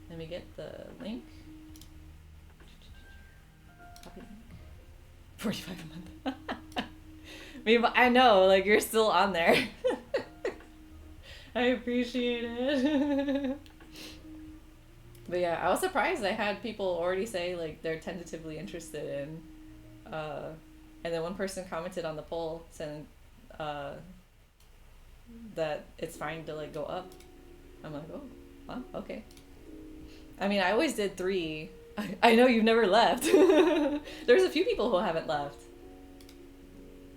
Let me get the link. Copy link. 45 a month. I know, like you're still on there. I appreciate it. But yeah, I was surprised I had people already say like they're tentatively interested in and then one person commented on the poll saying that it's fine to like go up. I'm like, oh, huh, okay. I mean, I always did 3. I know you've never left. There's a few people who haven't left.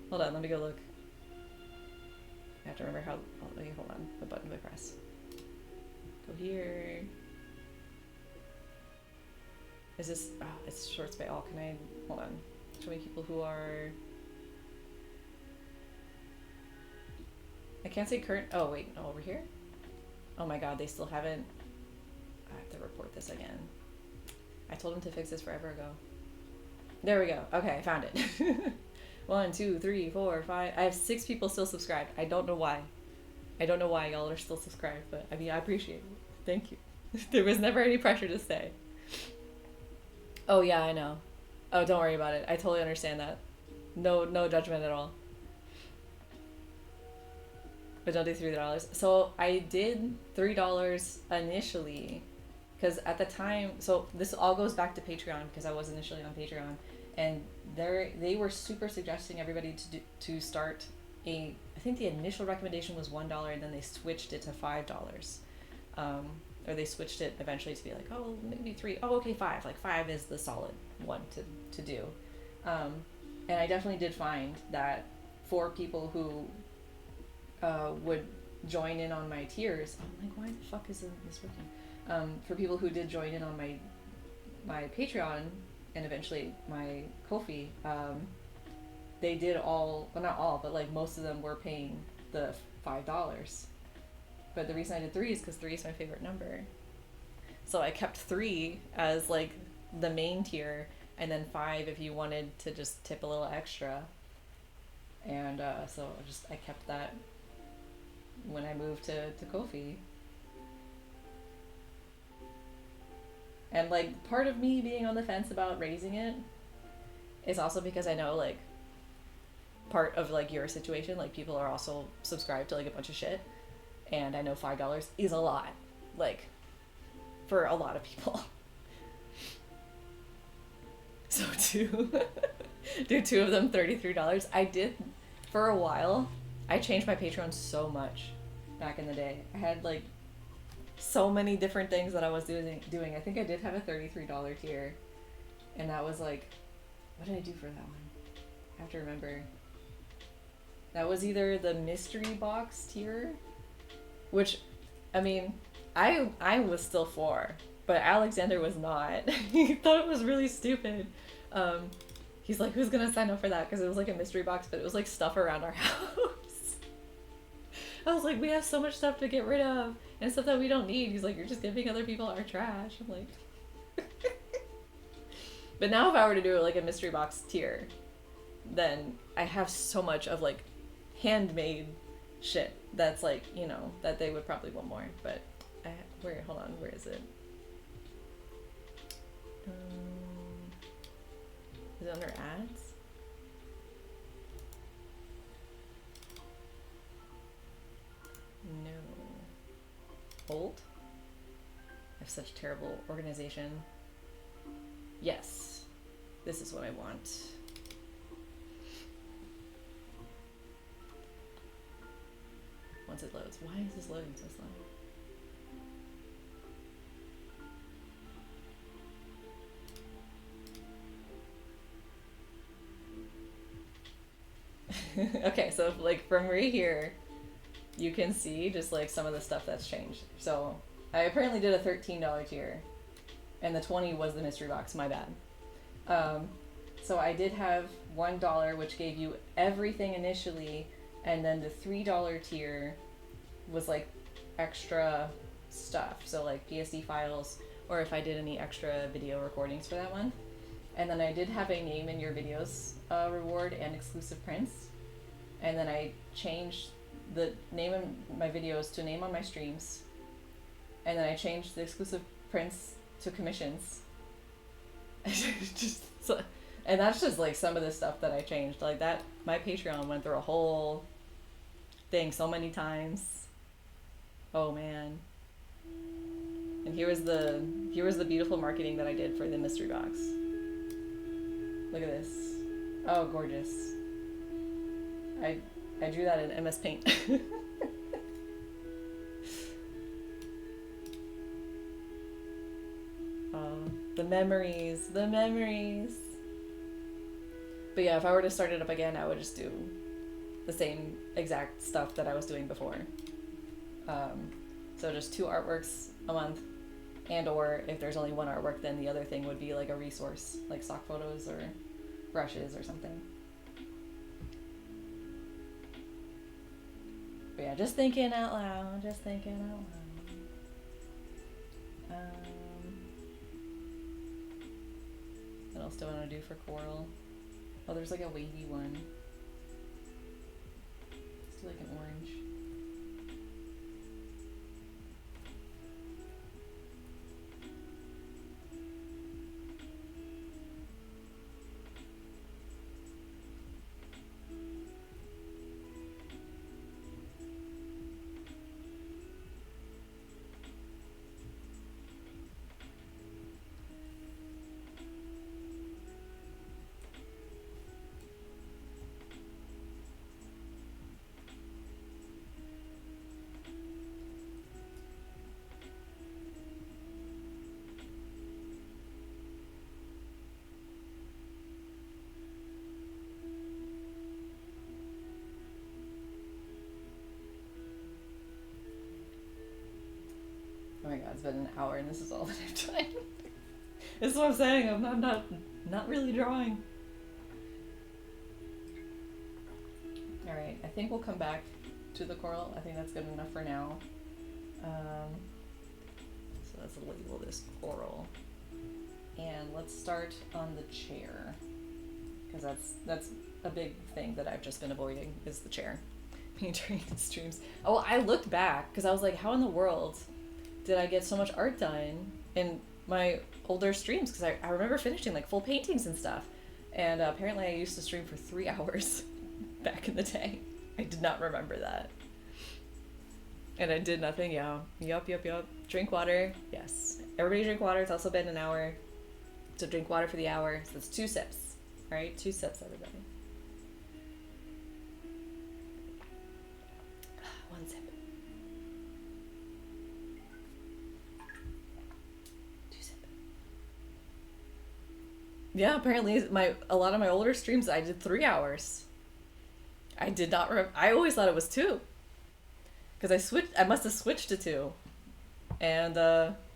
Hold on, let me go look. I have to remember how. Oh, hold on. What button do I press? Go here. Is this? Oh, it's shorts by all. Can I? Hold on. Show me people who are. I can't say current. Oh wait, no, over here. Oh my god, they still haven't. I have to report this again. I told them to fix this forever ago. There we go. Okay, I found it. 1, 2, 3, 4, 5. I have 6 people still subscribed. I don't know why. I don't know why y'all are still subscribed, but I mean, I appreciate it. Thank you. There was never any pressure to stay. Oh yeah, I know. Oh, don't worry about it. I totally understand that. No judgment at all. But don't do $3. So I did $3 initially, because at the time, so this all goes back to Patreon because I was initially on Patreon, and they were super suggesting everybody to start I think the initial recommendation was $1, and then they switched it to $5, or they switched it eventually to be like, oh, maybe 3. Oh, okay, 5. Like 5 is the solid one to do, and I definitely did find that for people who would join in on my tiers. I'm like, why the fuck isn't this working? For people who did join in on my Patreon and eventually my Ko-fi, they did all, well not all, but like most of them were paying the $5. But the reason I did 3 is because 3 is my favorite number. So I kept 3 as like the main tier, and then 5 if you wanted to just tip a little extra. And so I kept that when I moved to Ko-fi. And like part of me being on the fence about raising it is also because I know like part of like your situation, like people are also subscribed to like a bunch of shit, and I know $5 is a lot, like for a lot of people. So do 2 of them $33. I did for a while. I changed my Patreon so much back in the day. I had like so many different things that I was doing. I think I did have a $33 tier, and that was like, what did I do for that one? I have to remember. That was either the mystery box tier, which, I mean, I was still for, but Alexander was not. He thought it was really stupid. He's like, who's gonna sign up for that? Because it was like a mystery box, but it was like stuff around our house. I was like, we have so much stuff to get rid of, and stuff that we don't need. He's like, you're just giving other people our trash. I'm like... But now if I were to do like a mystery box tier, then I have so much of like handmade shit that's like, you know, that they would probably want more. But hold on, where is it? Is it under ads? No. Hold? I have such terrible organization. Yes. This is what I want. Once it loads. Why is this loading so slow? Okay, so like from right here, you can see just like some of the stuff that's changed. So I apparently did a $13 tier, and the 20 was the mystery box. My bad. So I did have $1, which gave you everything initially, and then the $3 tier was like extra stuff. So like PSD files, or if I did any extra video recordings for that one. And then I did have a name in your videos reward and exclusive prints. And then I changed the name in my videos to name on my streams. And then I changed the exclusive prints to commissions. And that's just like some of the stuff that I changed. Like that, my Patreon went through a whole thing so many times. Oh man. And here was the beautiful marketing that I did for the mystery box. Look at this. Oh, gorgeous. I drew that in MS Paint. Oh, the memories, the memories. But yeah, if I were to start it up again, I would just do the same exact stuff that I was doing before. So just 2 artworks a month, and or if there's only 1 artwork, then the other thing would be like a resource, like stock photos or brushes or something. But yeah, just thinking out loud, just thinking out loud. What else do I want to do for coral? Oh, there's like a wavy one. Let's do like an orange. Oh my god, it's been an hour and this is all that I've done. This is what I'm saying, I'm not really drawing. Alright, I think we'll come back to the coral. I think that's good enough for now. Um, so let's label this coral. And let's start on the chair. Because that's a big thing that I've just been avoiding is the chair. During the streams. Oh, I looked back because I was like, how in the world did I get so much art done in my older streams? Because I remember finishing like full paintings and stuff. And apparently I used to stream for 3 hours back in the day. I did not remember that. And I did nothing, yeah. Yup. Drink water, yes. Everybody drink water. It's also been an hour. So drink water for the hour. So it's 2 sips, right? 2 sips, everybody. 1 sip. 2 sip. Yeah, apparently a lot of my older streams I did 3 hours. I did not remember. I always thought it was 2. Because I must have switched to 2. And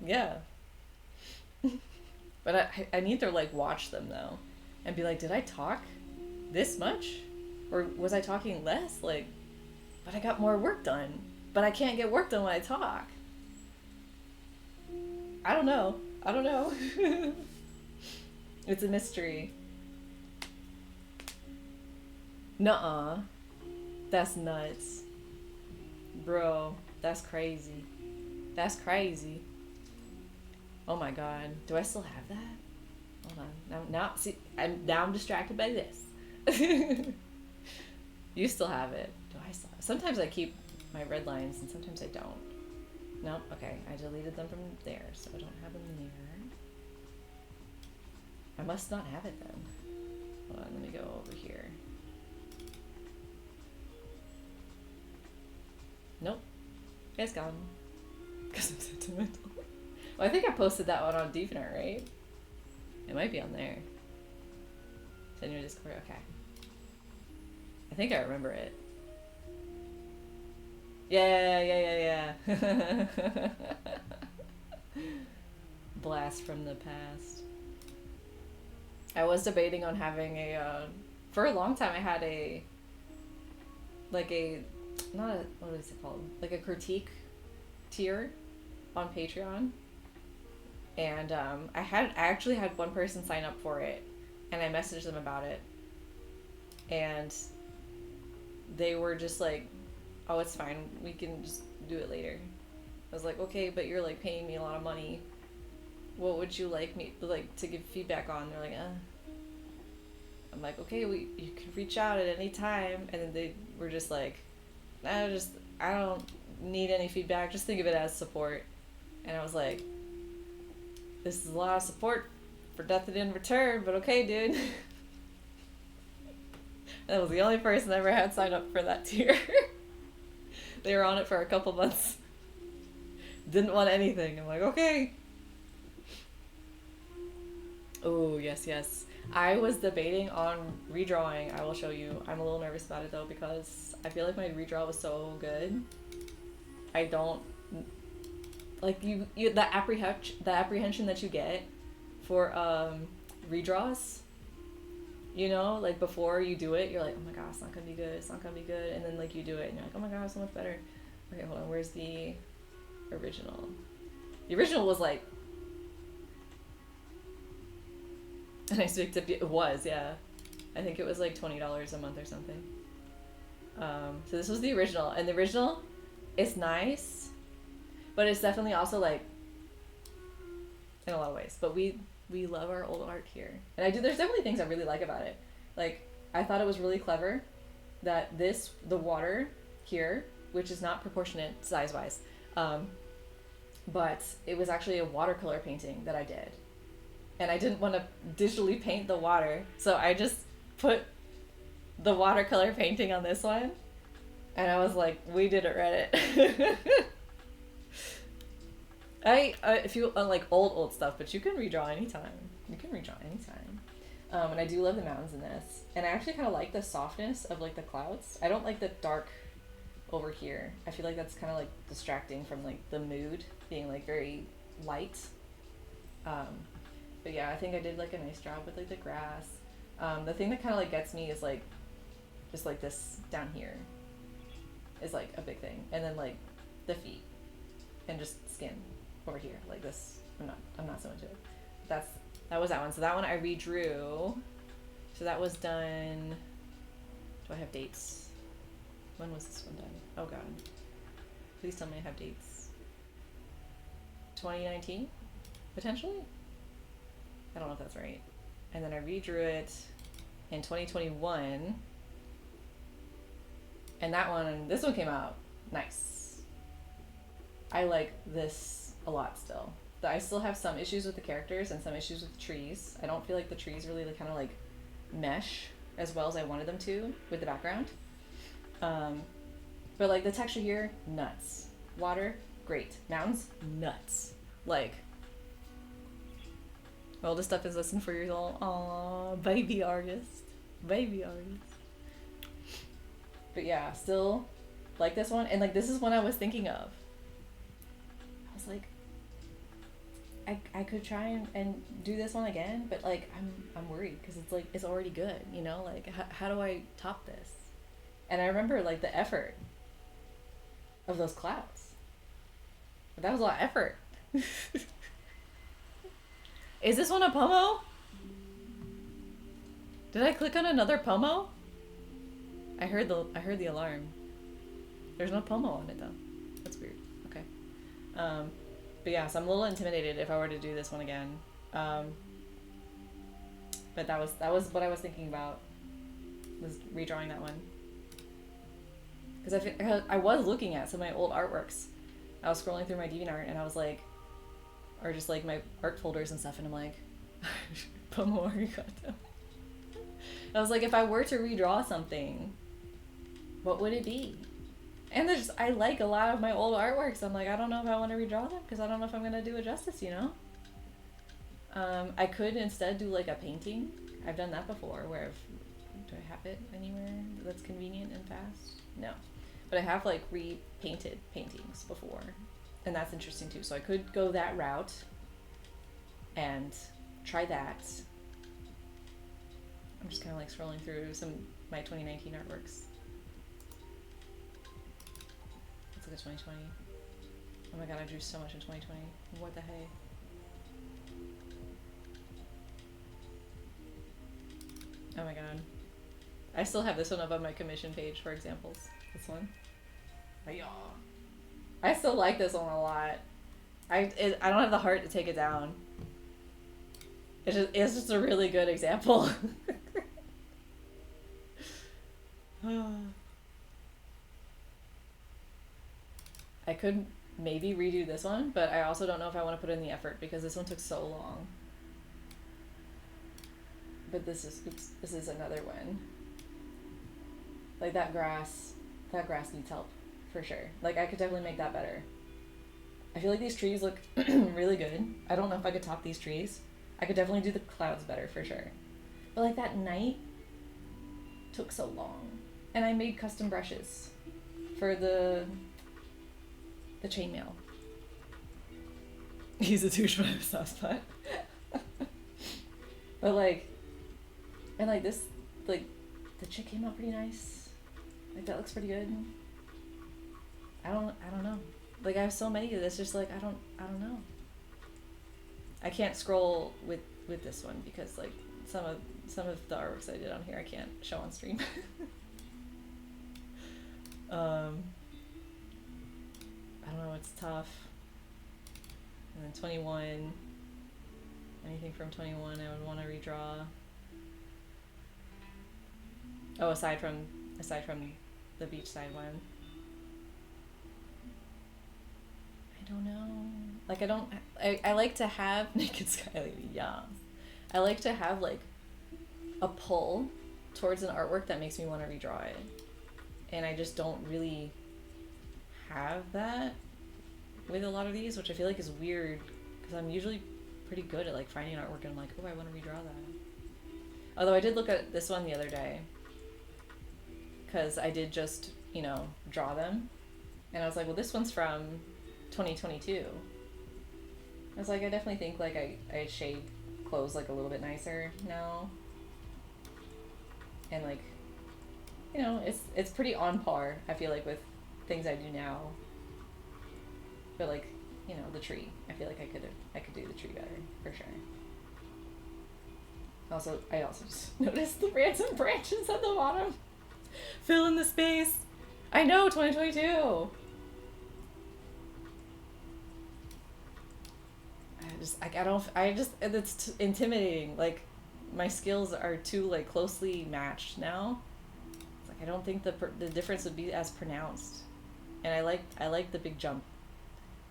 yeah. But I need to like watch them though. And be like, did I talk this much? Or was I talking less? Like, but I got more work done. But I can't get work done when I talk. I don't know. It's a mystery. Nuh-uh. That's nuts. Bro, that's crazy. That's crazy. Oh my god. Do I still have that? Hold on. Now see, I'm distracted by this. You still have it. Do I still have it? Sometimes I keep my red lines and sometimes I don't. Nope. Okay. I deleted them from there, so I don't have them there. I must not have it then. Hold on. Let me go over here. Nope. It's gone. Because I'm sentimental. Well, I think I posted that one on DeviantArt, right? It might be on there. Send your Discord. Okay. I think I remember it. Yeah. Blast from the past. I was debating on having for a long time I had what is it called? Like a critique tier on Patreon. And I actually had one person sign up for it, and I messaged them about it, and they were just like, oh, it's fine, we can just do it later. I was like, okay, but you're like paying me a lot of money. What would you like me to give feedback on? They're like, I'm like, okay, you can reach out at any time. And then they were just like, I don't need any feedback, just think of it as support. And I was like, this is a lot of support for nothing in return, but okay, dude. That was the only person I ever had sign up for that tier. They were on it for a couple months. Didn't want anything. I'm like, okay. Oh, yes. I was debating on redrawing. I will show you. I'm a little nervous about it though because I feel like my redraw was so good. I don't like you the apprehension that you get for redraws. You know, like before you do it, you're like, oh my god, it's not gonna be good, and then like you do it and you're like, oh my god, it's so much better. Okay, hold on, where's the original? The original was like a nice big tip. It was, yeah. I think it was like $20 a month or something. So this was the original, and the original is nice, but it's definitely also like in a lot of ways. But we love our old art here, and there's definitely things I really like about it. Like I thought it was really clever that the water here, which is not proportionate size wise, but it was actually a watercolor painting that I did. And I didn't want to digitally paint the water, so I just put the watercolor painting on this one, and I was like, we did it, Reddit. If you like old stuff, but you can redraw anytime. And I do love the mountains in this, and I actually kind of like the softness of like the clouds. I don't like the dark over here. I feel like that's kind of like distracting from like the mood being like very light. But yeah, I think I did like a nice job with like the grass. The thing that kind of like gets me is like, just like this down here is like a big thing. And then like the feet. and just skin over here like this. I'm not so into it. That was that one. So that one I redrew. So that was done. Do I have dates? When was this one done? Oh god. Please tell me I have dates. 2019? Potentially? I don't know if that's right. And then I redrew it in 2021. And this one came out nice. I like this a lot still. I still have some issues with the characters and some issues with the trees. I don't feel like the trees really kind of like mesh as well as I wanted them to with the background. But like the texture here, nuts. Water, great. Mountains, nuts. Like, all this stuff is less than 4 years old. Aww, baby artist. Baby artist. But yeah, still like this one. And like this is one I was thinking of. I was like, I could try and do this one again, but like I'm worried because it's like it's already good, you know? Like how do I top this? And I remember like the effort of those clouds. But that was a lot of effort. Is this one a Pomo? Did I click on another Pomo? I heard the alarm. There's no Pomo on it though. That's weird. Okay. But yeah, so I'm a little intimidated if I were to do this one again. But that was what I was thinking about, was redrawing that one. Because I was looking at some of my old artworks. I was scrolling through my DeviantArt and I was like, or just like my art folders and stuff, and I'm like, Pomo Arigato. I was like, if I were to redraw something, what would it be? And I like a lot of my old artworks. I'm like, I don't know if I want to redraw them because I don't know if I'm going to do it justice, you know? I could instead do like a painting. I've done that before where do I have it anywhere that's convenient and fast? No. But I have like repainted paintings before. And that's interesting too. So I could go that route and try that. I'm just kind of like scrolling through my 2019 artworks. Let's look at 2020. Oh my god, I drew so much in 2020. What the hey? Oh my god. I still have this one up on my commission page for examples. This one. Yeah. I still like this one a lot. I don't have the heart to take it down. It's just a really good example. I could maybe redo this one, but I also don't know if I want to put in the effort because this one took so long. But this is another one. Like that grass needs help for sure. Like I could definitely make that better. I feel like these trees look really good. I don't know if I could top these trees. I could definitely do the clouds better for sure. But like that night took so long. And I made custom brushes for the chainmail. He's a douche, but I have a soft spot. But like, and like this, like the chick came out pretty nice. Like that looks pretty good. I don't know. Like I have so many that's just like I don't know. I can't scroll with this one because like some of the artworks I did on here I can't show on stream. I don't know, it's tough. And then 21. Anything from 21 I would want to redraw. Oh, aside from the beachside one. I don't know. Like I like to have Naked Sky Lady, yeah. I like to have like a pull towards an artwork that makes me want to redraw it. And I just don't really have that with a lot of these, which I feel like is weird because I'm usually pretty good at like finding artwork and I'm like, oh, I want to redraw that. Although I did look at this one the other day because I did just, you know, draw them. And I was like, well, this one's from 2022. I was like, I definitely think like I shade clothes like a little bit nicer now. And like, you know, it's pretty on par, I feel like, with things I do now. But like, you know, the tree. I feel like I could do the tree better for sure. Also, I also just noticed the random branches at the bottom. Fill in the space. I know, 2022. It's intimidating. Like, my skills are too, like, closely matched now. It's like, I don't think the difference would be as pronounced. And I like the big jump.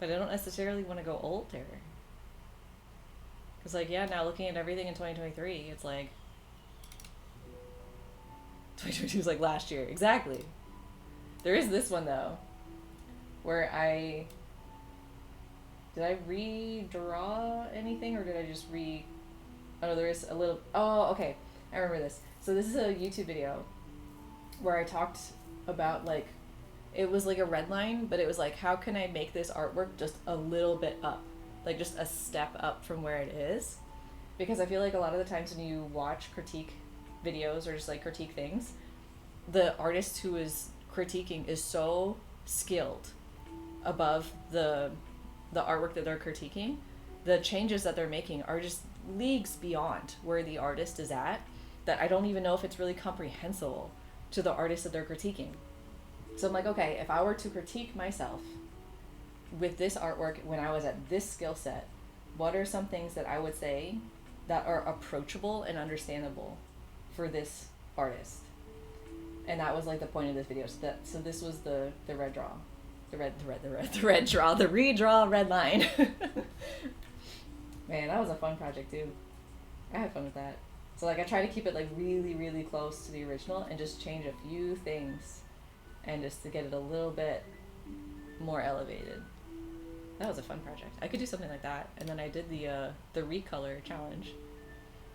But I don't necessarily want to go older. Because, like, yeah, now looking at everything in 2023, it's like... 2022 is like last year. Exactly. There is this one, though, where did I redraw anything, or did I just oh no, there is a little... Oh, okay. I remember this. So this is a YouTube video where I talked about, like, it was like a red line, but it was like, how can I make this artwork just a little bit up? Like, just a step up from where it is. Because I feel like a lot of the times when you watch critique videos or just, like, critique things, the artist who is critiquing is so skilled above the artwork that they're critiquing. The changes that they're making are just leagues beyond where the artist is at, that I don't even know if it's really comprehensible to the artist that they're critiquing. So I'm like, okay, if I were to critique myself with this artwork when I was at this skill set, what are some things that I would say that are approachable and understandable for this artist? And that was like the point of this video. So this was the red draw. The redraw red line. Man, that was a fun project too. I had fun with that. So like I try to keep it like really, really close to the original and just change a few things and just to get it a little bit more elevated. That was a fun project. I could do something like that. And then I did the recolor challenge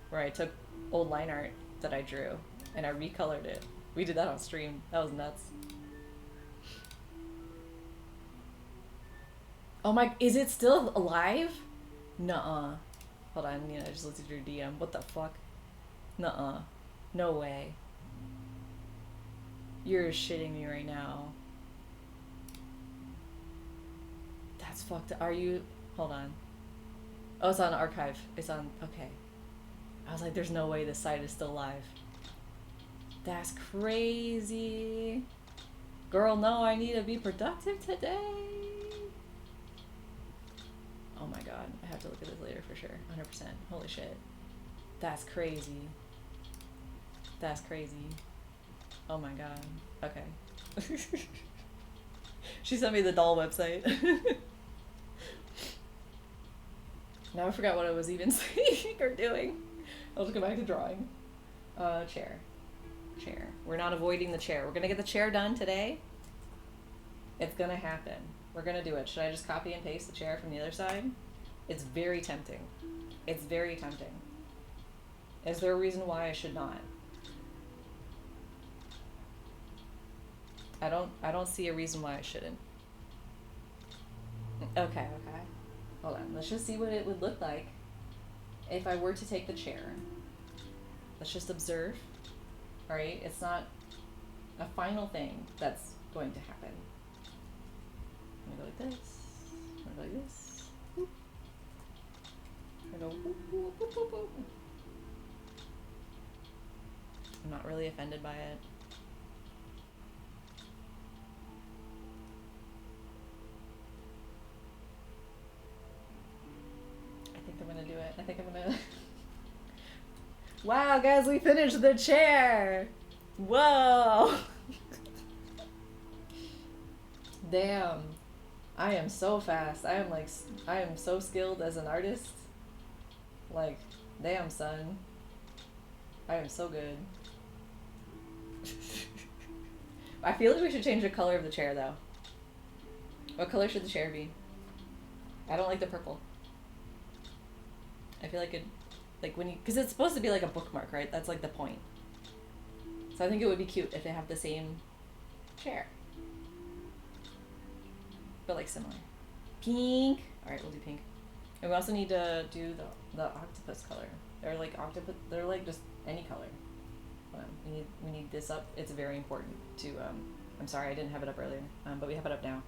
where I took old line art that I drew and I recolored it. We did that on stream. That was nuts. Oh my, is it still alive? Nuh-uh. Hold on, I just looked at your DM. What the fuck? Nuh-uh. No way. You're shitting me right now. That's fucked up. Are you... Hold on. Oh, it's on archive. It's on... Okay. I was like, there's no way this site is still live. That's crazy. Girl, no, I need to be productive today. Oh my god. I have to look at this later for sure. 100%. Holy shit. That's crazy. That's crazy. Oh my god. Okay. She sent me the doll website. Now I forgot what I was even saying or doing. I'll just go back to drawing. Chair. Chair. We're not avoiding the chair. We're gonna get the chair done today. It's gonna happen. We're gonna do it. Should I just copy and paste the chair from the other side? It's very tempting. It's very tempting. Is there a reason why I should not? I don't see a reason why I shouldn't. Okay. Hold on. Let's just see what it would look like if I were to take the chair. Let's just observe. Alright? It's not a final thing that's going to happen. I'm gonna go like this. I'm gonna go like this. Whoop. I'm gonna go whoop, whoop, whoop, whoop, whoop. I'm not really offended by it. I'm gonna do it. I think I'm gonna... Wow, guys, we finished the chair! Whoa! Damn. I am so fast. I am so skilled as an artist. Like, damn, son. I am so good. I feel like we should change the color of the chair, though. What color should the chair be? I don't like the purple. I feel like it, like when you, because it's supposed to be like a bookmark, right? That's like the point. So I think it would be cute if they have the same chair. But like similar. Pink. Alright, we'll do pink. And we also need to do the octopus color. They're like octopus, they're like just any color. We need this up. It's very important to, I'm sorry I didn't have it up earlier, but we have it up now.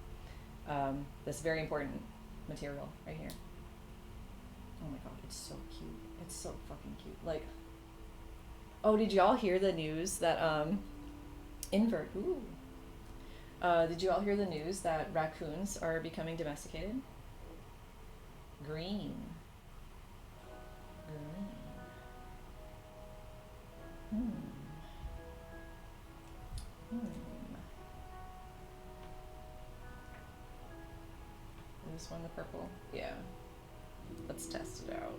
this very important material right here. Oh my god, it's so cute. It's so fucking cute. Like, oh, did y'all hear the news that invert? Ooh. Did you all hear the news that raccoons are becoming domesticated? Green. Green. Hmm. Hmm. This one, the purple? Yeah. Let's test it out.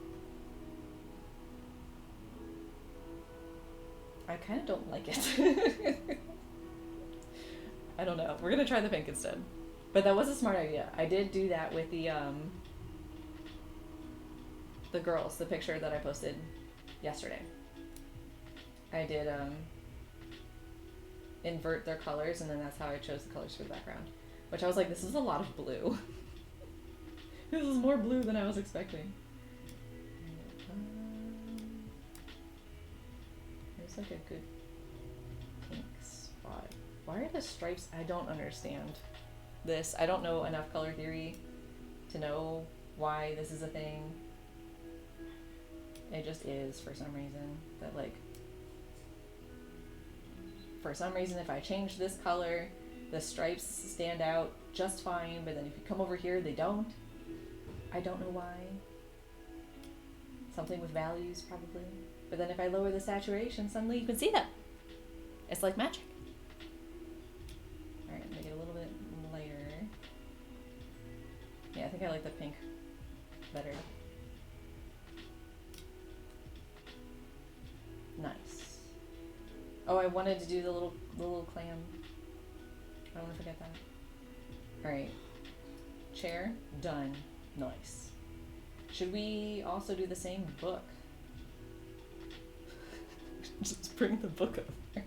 I kind of don't like it. I don't know. We're gonna try the pink instead. But that was a smart idea. I did do that with the girls, the picture that I posted yesterday. I did invert their colors, and then that's how I chose the colors for the background. Which I was like, this is a lot of blue. This is more blue than I was expecting. There's like a good pink spot. Why are the stripes? I don't understand this. I don't know enough color theory to know why this is a thing. It just is for some reason. That like, for some reason if I change this color, the stripes stand out just fine, but then if you come over here, they don't. I don't know why. Something with values, probably. But then if I lower the saturation, suddenly you can see them. It's like magic. Alright, make it a little bit lighter. Yeah, I think I like the pink better. Nice. Oh, I wanted to do the little clam. I don't want to forget that. Alright. Chair, done. Nice. Should we also do the same book? Just bring the book over there.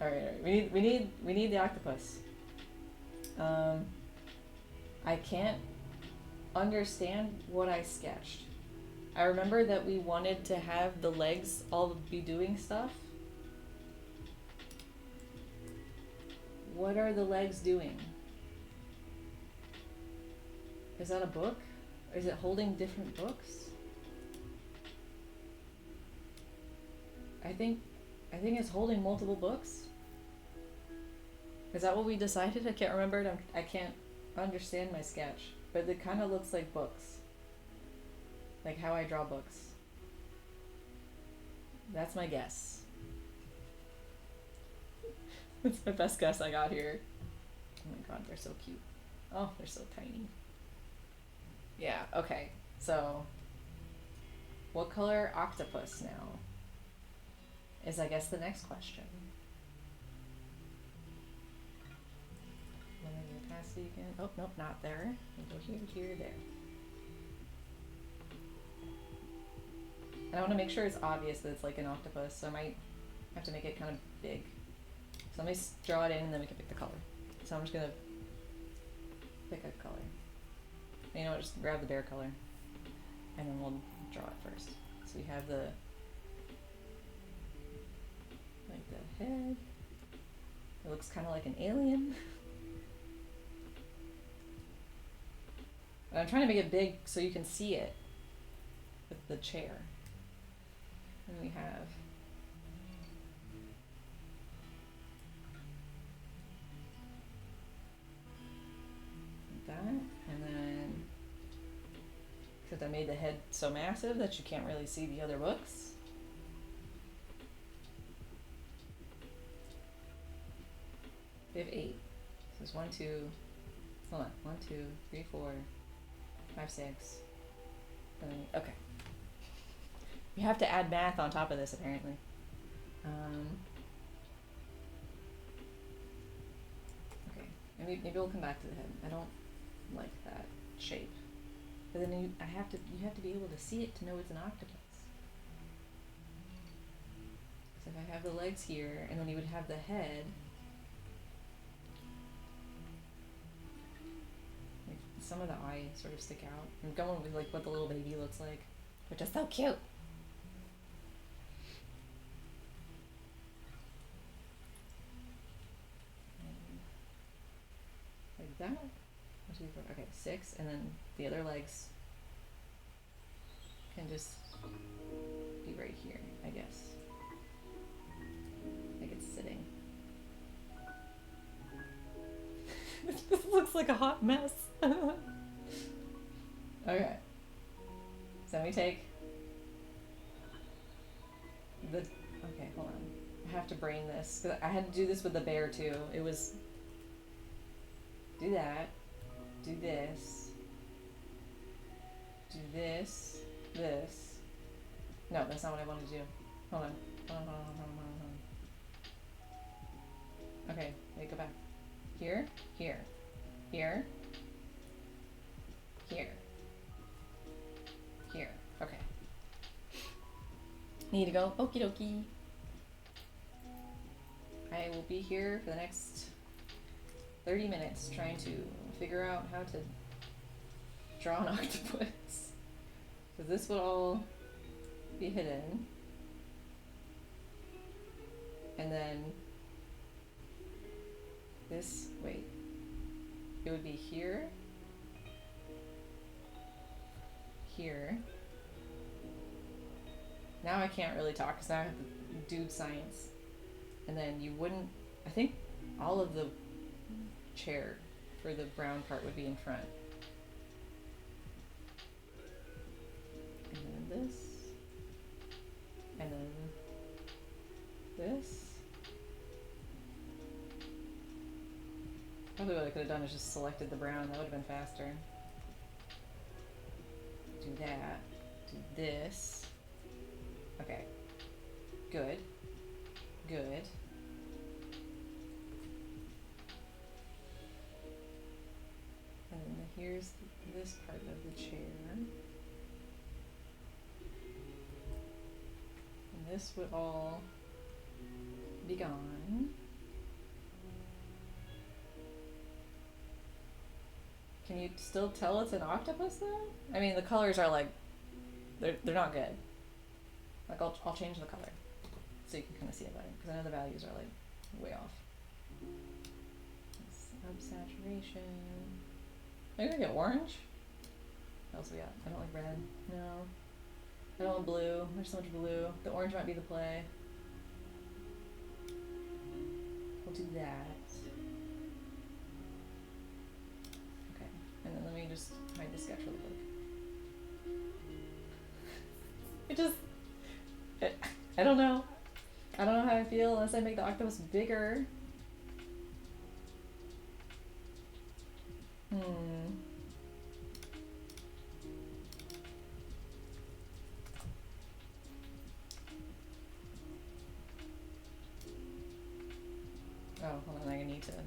Alright. We need the octopus. I can't understand what I sketched. I remember that we wanted to have the legs all be doing stuff. What are the legs doing? Is that a book? Or is it holding different books? I think it's holding multiple books. Is that what we decided? I can't remember it. I can't understand my sketch. But it kind of looks like books. Like how I draw books. That's my guess. That's my best guess I got here. Oh my god, they're so cute. Oh, they're so tiny. Yeah, okay. So, what color octopus now? Is I guess the next question. Linear opacity again. Oh, nope, not there. We'll go here, here, there. And I want to make sure it's obvious that it's like an octopus, so I might have to make it kind of big. So let me draw it in and then we can pick the color. So I'm just gonna pick a color. You know what, just grab the bear color. And then we'll draw it first. So we have the, like the head. It looks kind of like an alien. And I'm trying to make it big so you can see it with the chair. And we have that, and then because I made the head so massive that you can't really see the other books. We have 8. So there's 1, 2, hold on, 1, 2, 3, 4, 5, 6. And then, okay. You have to add math on top of this, apparently. Okay, maybe we'll come back to the head. I don't like that shape. But then you have to be able to see it to know it's an octopus. So if I have the legs here, and then you would have the head. Like some of the eyes sort of stick out. I'm going with like what the little baby looks like, which is so cute. that? 1, 2, 3, 4. Okay, 6, and then the other legs can just be right here, I guess. Like it's sitting. This looks like a hot mess. Okay. So we take the. Okay, hold on. I have to brain this. 'Cause I had to do this with the bear too. It was. Do that. Do this. Do this. This. No, that's not what I wanted to do. Hold on. Hold on. Okay, wait, go back. Here, here, here, here, here. Okay. Need to go. Okie dokie. I will be here for the next 30 minutes trying to figure out how to draw an octopus. Because this would all be hidden. And then this, wait, it would be here, here. Now I can't really talk because now I have to do science. And then you wouldn't, I think all of the chair for the brown part would be in front. And then this. And then this. Probably what I could have done is just selected the brown. That would have been faster. Do that. Do this. Okay. Good. Good. And then here's this part of the chair. And this would all be gone. Can you still tell it's an octopus though? I mean, the colors are like, they're not good. Like I'll change the color so you can kind of see it better because I know the values are like way off. Subsaturation. Maybe I get orange. What else we got? I don't like red. No. I don't want blue. There's so much blue. The orange might be the play. We'll do that. Okay. And then let me just hide the sketch really quick. It just... I don't know. I don't know how I feel unless I make the octopus bigger. Oh, hold on, I need to do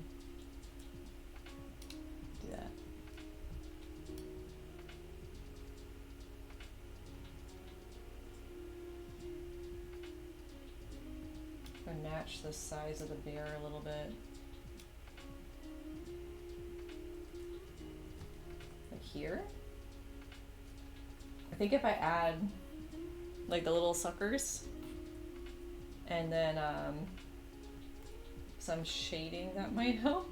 that. Or match the size of the bear a little bit. Like here? I think if I add like the little suckers and then some shading, that might help.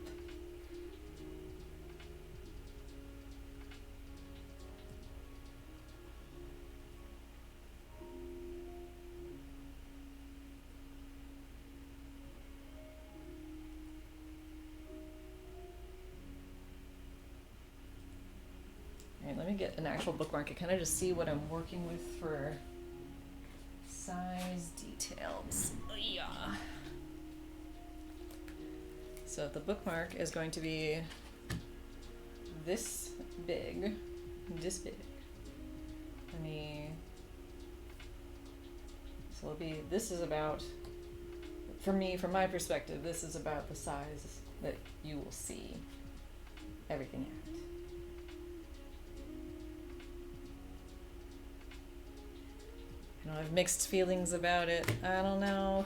Alright, let me get an actual bookmark. I kind of just see what I'm working with for size details. Oh, yeah. So the bookmark is going to be this big, this big. Let me, so it'll be, this is about, for me, from my perspective, this is about the size that you will see everything at. I know I have mixed feelings about it. I don't know.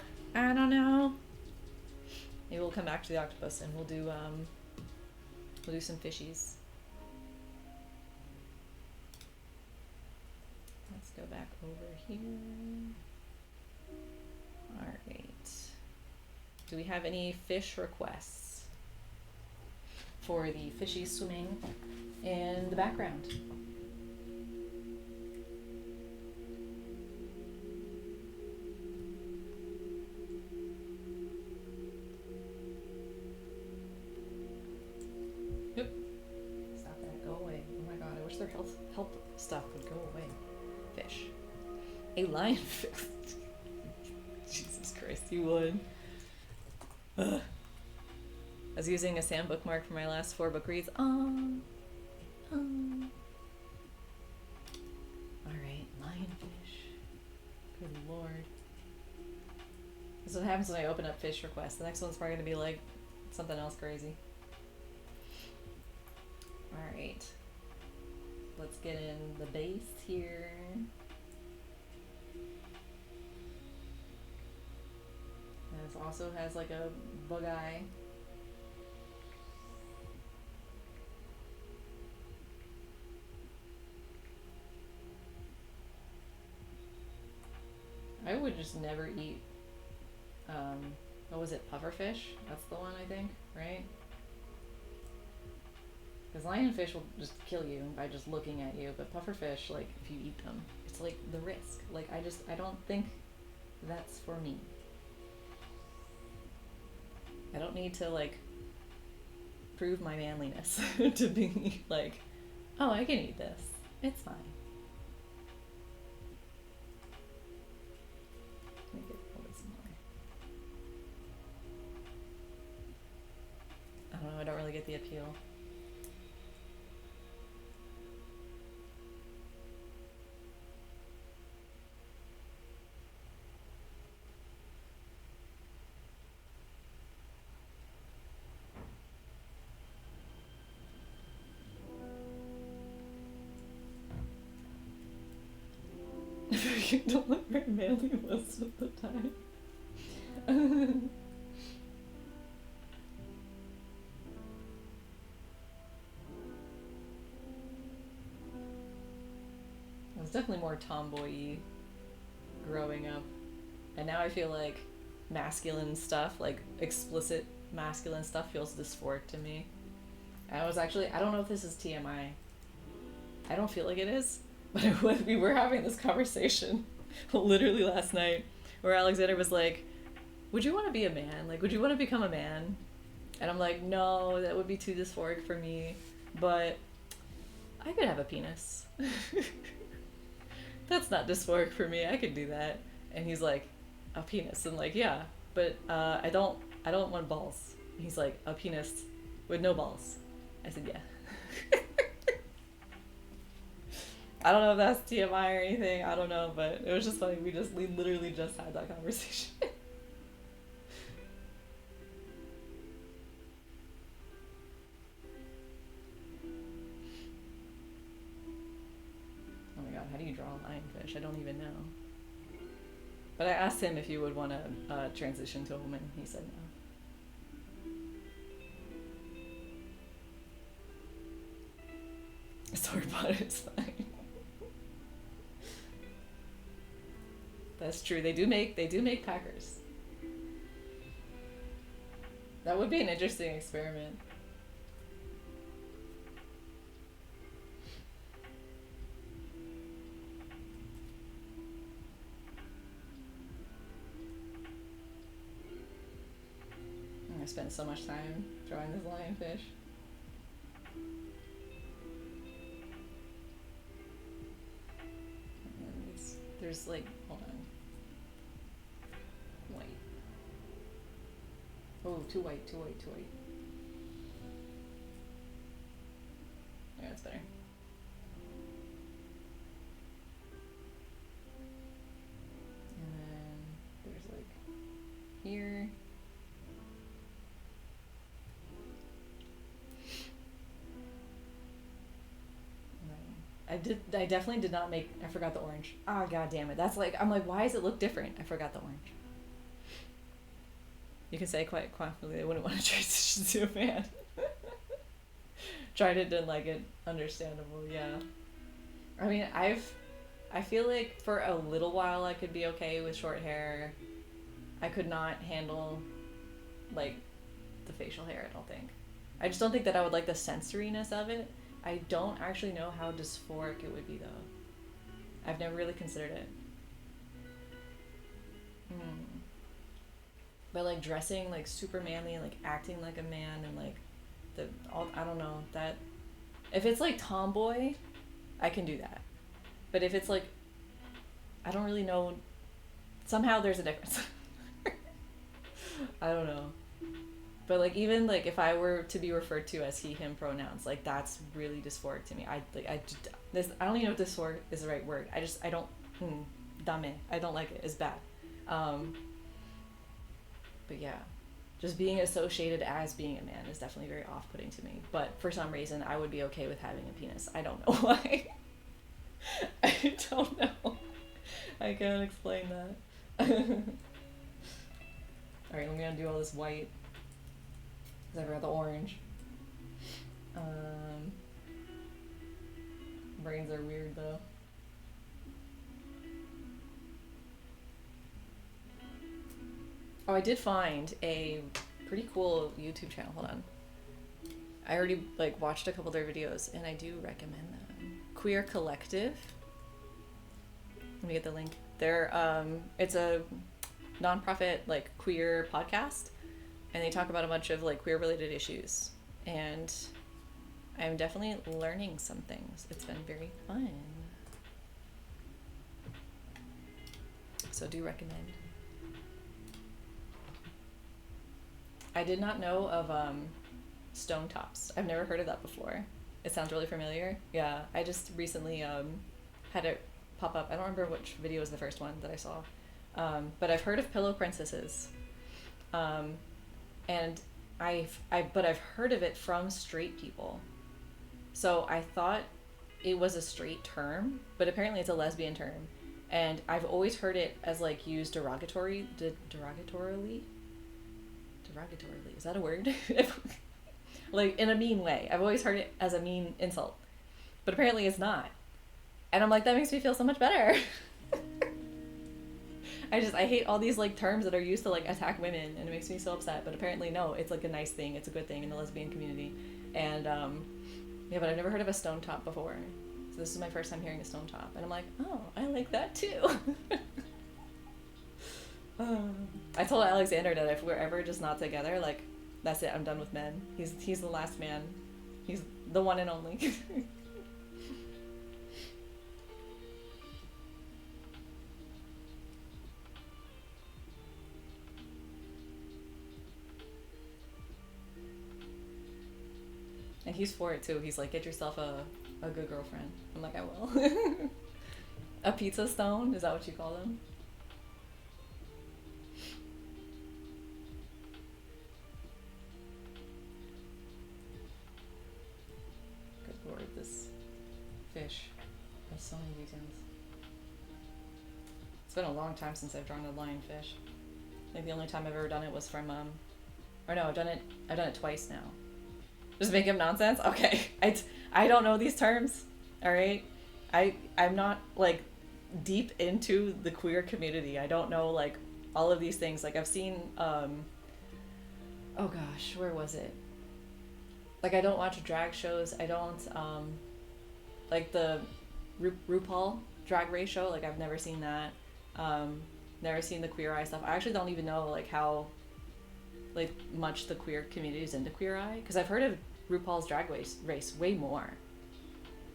Maybe we'll come back to the octopus and we'll do some fishies. Let's go back over here. Alright. Do we have any fish requests for the fishies swimming in the background. Yep. Stop that. Go away. Oh my god, I wish their help stuff would go away. Fish. A lionfish. Jesus Christ, you would. Ugh. I was using a Sam bookmark for my last 4 book reads. Alright, lionfish. Good lord. This is what happens when I open up fish requests. The next one's probably gonna be like something else crazy. Alright. Let's get in the base here. This also has like a bug eye. I would just never eat, what was it, pufferfish? That's the one, I think, right? Because lionfish will just kill you by just looking at you, but pufferfish, like, if you eat them, it's like the risk. Like, I don't think that's for me. I don't need to, like, prove my manliness to be like, oh, I can eat this. It's fine. Let me get a little bit more. I don't know, I don't really get the appeal. You don't look very manly most of the time. I was definitely more tomboy-y growing up. And now I feel like masculine stuff, like explicit masculine stuff, feels dysphoric to me. I don't know if this is TMI. I don't feel like it is. But we were having this conversation literally last night where Alexander was like, would you want to be a man? Like, would you want to become a man? And I'm like, no, that would be too dysphoric for me, but I could have a penis. That's not dysphoric for me. I could do that. And he's like, a penis. I'm like, yeah, but I don't want balls. He's like, a penis with no balls. I said, yeah. I don't know if that's TMI or anything. I don't know, but it was just funny. We literally just had that conversation. Oh my god, how do you draw a lionfish? I don't even know. But I asked him if he would want to transition to a woman. He said no. Sorry about it, it's fine. That's true. They do make packers. That would be an interesting experiment. I spent so much time drawing this lionfish. And there's like, hold on. White. Oh, too white. Yeah, that's better. And then there's like here. I definitely did not make, I forgot the orange. Ah, god damn it. That's like, I'm like, why does it look different? I forgot the orange. You can say quite confidently I wouldn't want to transition to a man. Tried it, didn't like it. Understandable, yeah. I mean, I feel like for a little while I could be okay with short hair. I could not handle, like, the facial hair, I don't think. I just don't think that I would like the sensoriness of it. I don't actually know how dysphoric it would be though. I've never really considered it. But like dressing like super manly and like acting like a man and like I don't know that if it's like tomboy, I can do that. But if it's like I don't really know, somehow there's a difference. I don't know. But like even like if I were to be referred to as he him pronouns, like that's really dysphoric to me. I don't even know if dysphoric is the right word. I don't dame. I don't like it. It's bad. But yeah, just being associated as being a man is definitely very off-putting to me. But for some reason, I would be okay with having a penis. I don't know why. I don't know. I can't explain that. Alright, let me undo all this white. Because I forgot the orange. Brains are weird though. Oh, I did find a pretty cool YouTube channel. Hold on. I already like watched a couple of their videos and I do recommend them. Queer Collective. Let me get the link. It's a nonprofit like queer podcast and they talk about a bunch of like queer related issues and I'm definitely learning some things. It's been very fun. So do recommend. I did not know of Stone Tops. I've never heard of that before. It sounds really familiar. Yeah, I just recently had it pop up. I don't remember which video was the first one that I saw. But I've heard of Pillow Princesses. And but I've heard of it from straight people. So I thought it was a straight term, but apparently it's a lesbian term. And I've always heard it as like used derogatorily. Is that a word? Like in a mean way. I've always heard it as a mean insult, but apparently it's not. And I'm like, that makes me feel so much better. I hate all these like terms that are used to like attack women and it makes me so upset, but apparently no, it's like a nice thing. It's a good thing in the lesbian community. And yeah, but I've never heard of a stone top before. So this is my first time hearing a stone top and I'm like, oh, I like that too. I told Alexander that if we're ever just not together, like, that's it, I'm done with men. He's the last man. He's the one and only. And he's for it too. He's like, get yourself a good girlfriend. I'm like, I will. A pizza stone? Is that what you call them? This fish has so many details. It's been a long time since I've drawn a lionfish. I think the only time I've ever done it was from or no, I've done it twice now. Just make up nonsense? Okay. I don't know these terms. Alright? I'm not like deep into the queer community. I don't know like all of these things. Like I've seen oh gosh, where was it? Like I don't watch drag shows. I don't like the RuPaul Drag Race show. Like I've never seen that. Never seen the Queer Eye stuff. I actually don't even know like how like much the queer community is into Queer Eye because I've heard of RuPaul's Drag Race way more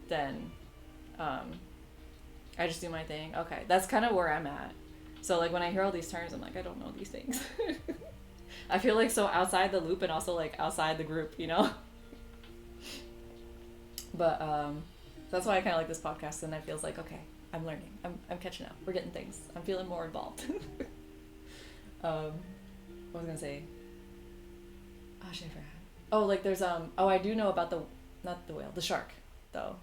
than I just do my thing. Okay, that's kind of where I'm at. So like when I hear all these terms, I'm like, I don't know these things. I feel like so outside the loop and also like outside the group, you know? But that's why I kind of like this podcast, and it feels like, okay, I'm learning. I'm catching up. We're getting things. I'm feeling more involved. What was I gonna say? Oh, shit, I forgot. Oh, like there's oh, I do know about not the whale, the shark, though.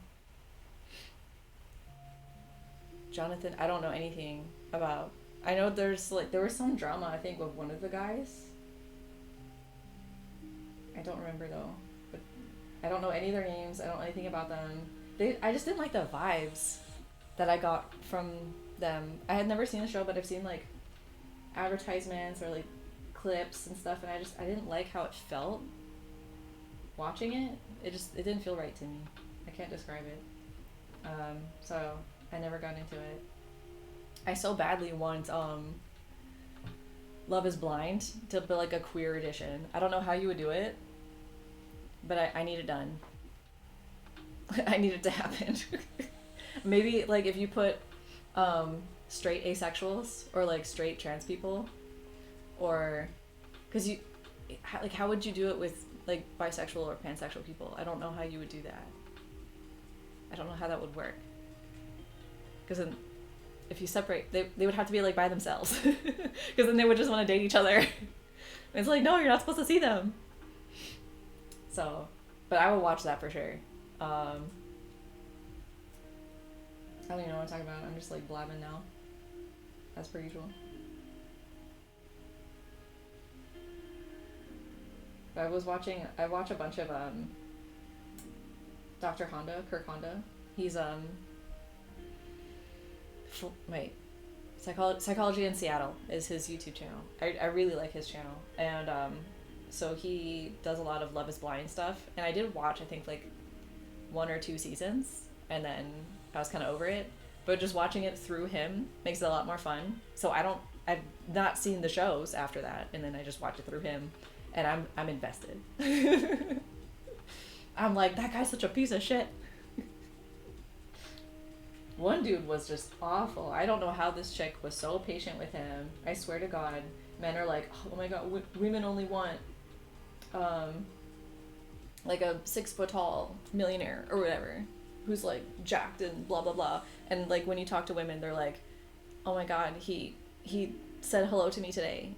Jonathan, I don't know anything about. I know there was some drama, I think, with one of the guys. I don't remember though, but I don't know any of their names. I don't know anything about them. I just didn't like the vibes that I got from them. I had never seen the show, but I've seen like advertisements or like clips and stuff, and I didn't like how it felt. watching it, it didn't feel right to me. I can't describe it. So I never got into it. I so badly want Love is Blind to be like a queer edition. I don't know how you would do it, but I need it done. I need it to happen. Maybe like if you put straight asexuals or like straight trans people, or because you like how would you do it with like bisexual or pansexual people? I don't know how you would do that. I don't know how that would work. Because then if you separate, they would have to be like by themselves. Because then they would just want to date each other. And it's like, no, you're not supposed to see them. So, but I will watch that for sure. I don't even know what I'm talking about. I'm just like blabbing now. As per usual. I watch a bunch of Dr. Honda, Kirk Honda. He's Psychology in Seattle is his YouTube channel. I really like his channel. And so he does a lot of Love is Blind stuff. And I did watch, I think, like 1 or 2 seasons, and then I was kind of over it. But just watching it through him makes it a lot more fun. So I've not seen the shows after that, and then I just watch it through him, and I'm invested. I'm like, that guy's such a piece of shit. One dude was just awful. I don't know how this chick was so patient with him. I swear to God, men are like, oh my God, women only want like a 6 foot tall millionaire or whatever, who's like jacked and blah blah blah. And like when you talk to women, they're like, oh my God, he said hello to me today,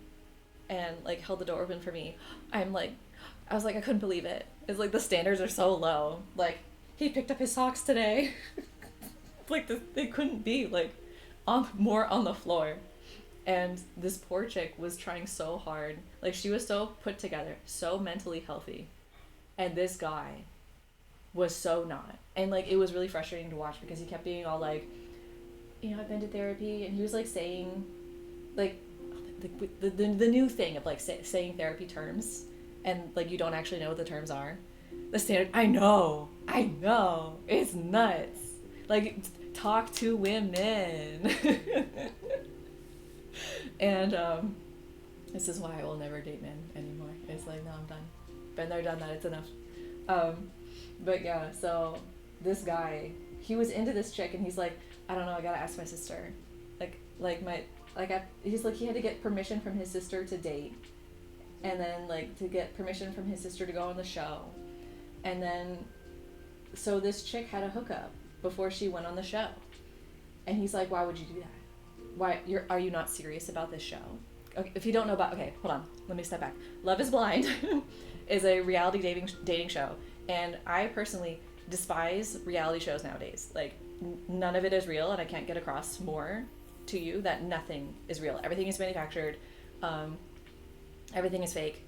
and like held the door open for me. I was like, I couldn't believe it. It's like the standards are so low. Like, he picked up his socks today. Like they couldn't be like more on the floor. And this poor chick was trying so hard. Like, she was so put together, so mentally healthy. And this guy was so not. And like it was really frustrating to watch because he kept being all like, you know, I've been to therapy, and he was like saying like the new thing of like saying therapy terms, and like you don't actually know what the terms are. The standard, I know, it's nuts. Like, talk to women. And this is why I will never date men anymore. It's like, no, I'm done. Been there, done that, it's enough. But yeah, so this guy, he was into this chick, and he's like, I don't know, I gotta ask my sister. He's like, he had to get permission from his sister to date, and then like to get permission from his sister to go on the show. And then, so this chick had a hookup before she went on the show. And he's like, why would you do that? Are you not serious about this show? Okay, if you don't know about, okay, hold on, let me step back. Love is Blind is a reality dating show, and I personally despise reality shows nowadays. Like, none of it is real, and I can't get across more to you that nothing is real. Everything is manufactured. Everything is fake.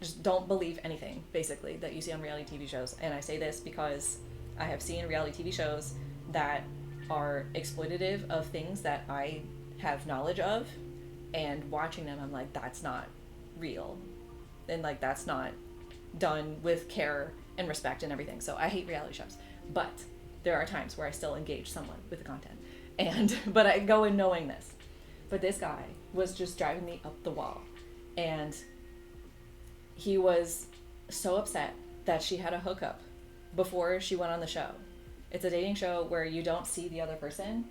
Just don't believe anything, basically, that you see on reality TV shows. And I say this because I have seen reality TV shows that are exploitative of things that I have knowledge of, and watching them, I'm like, that's not real, and like that's not done with care and respect and everything. So I hate reality shows, but there are times where I still engage someone with the content, and but I go in knowing this. But this guy was just driving me up the wall, and he was so upset that she had a hookup before she went on the show. It's a dating show where you don't see the other person.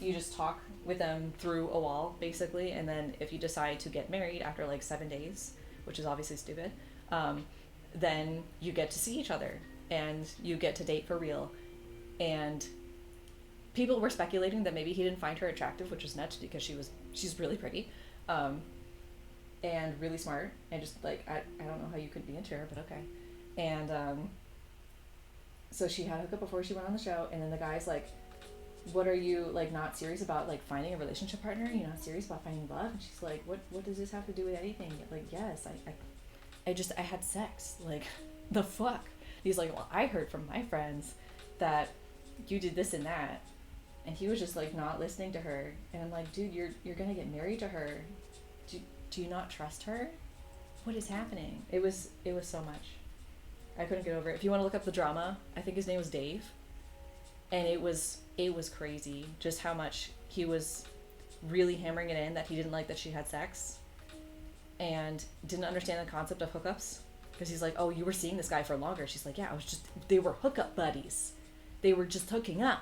You just talk with them through a wall, basically, and then if you decide to get married after like 7 days, which is obviously stupid, then you get to see each other, and you get to date for real. And people were speculating that maybe he didn't find her attractive, which is nuts because she's really pretty, and really smart, and just like, I don't know how you could be into her, but okay. And so she had a hookup before she went on the show, and then the guy's like, what are you, like, not serious about, like, finding a relationship partner? You're not serious about finding love? And she's like, what does this have to do with anything? Like, yes, I had sex. Like, the fuck? He's like, well, I heard from my friends that you did this and that. And he was just, like, not listening to her. And I'm like, dude, you're gonna get married to her. Do you not trust her? What is happening? It was so much. I couldn't get over it. If you want to look up the drama, I think his name was Dave, and it was crazy just how much he was really hammering it in that he didn't like that she had sex, and didn't understand the concept of hookups, because he's like, oh, you were seeing this guy for longer. She's like, yeah, they were hookup buddies, they were just hooking up.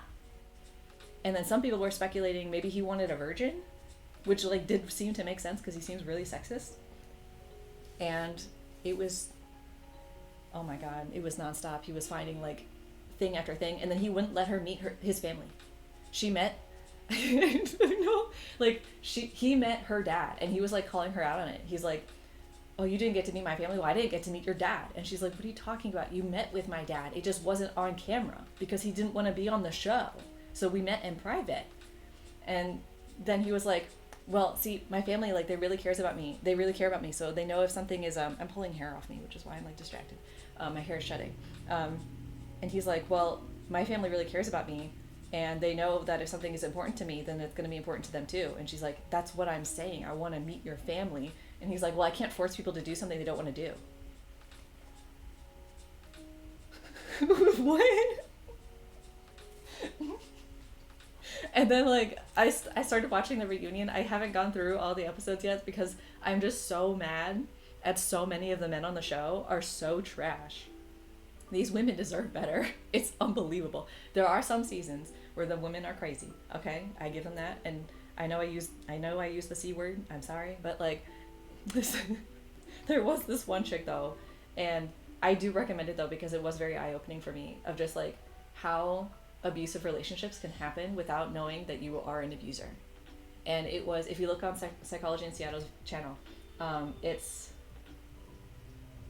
And then some people were speculating maybe he wanted a virgin, which like did seem to make sense because he seems really sexist. And it was, oh my god, it was nonstop. He was finding like thing after thing, and then he wouldn't let her meet his family. She met no, like he met her dad, and he was like calling her out on it. He's like, oh, you didn't get to meet my family? Well, I didn't get to meet your dad. And she's like, what are you talking about? You met with my dad. It just wasn't on camera because he didn't want to be on the show. So we met in private. And then he was like, well, see, my family, like, they really cares about me. They really care about me. So they know if something is, I'm pulling hair off me, which is why I'm like distracted. My hair is shedding. And he's like, well, my family really cares about me. And they know that if something is important to me, then it's going to be important to them too. And she's like, that's what I'm saying. I want to meet your family. And he's like, well, I can't force people to do something they don't want to do. What? And then like I started watching the reunion. I haven't gone through all the episodes yet because I'm just so mad at so many of the men on the show are so trash. These women deserve better. It's unbelievable. There are some seasons where the women are crazy. Okay, I give them that, and I know I use the C word. I'm sorry, but like this, there was this one chick though, and I do recommend it though because it was very eye opening for me of just like how abusive relationships can happen without knowing that you are an abuser. And it was, if you look on Psychology in Seattle's channel, it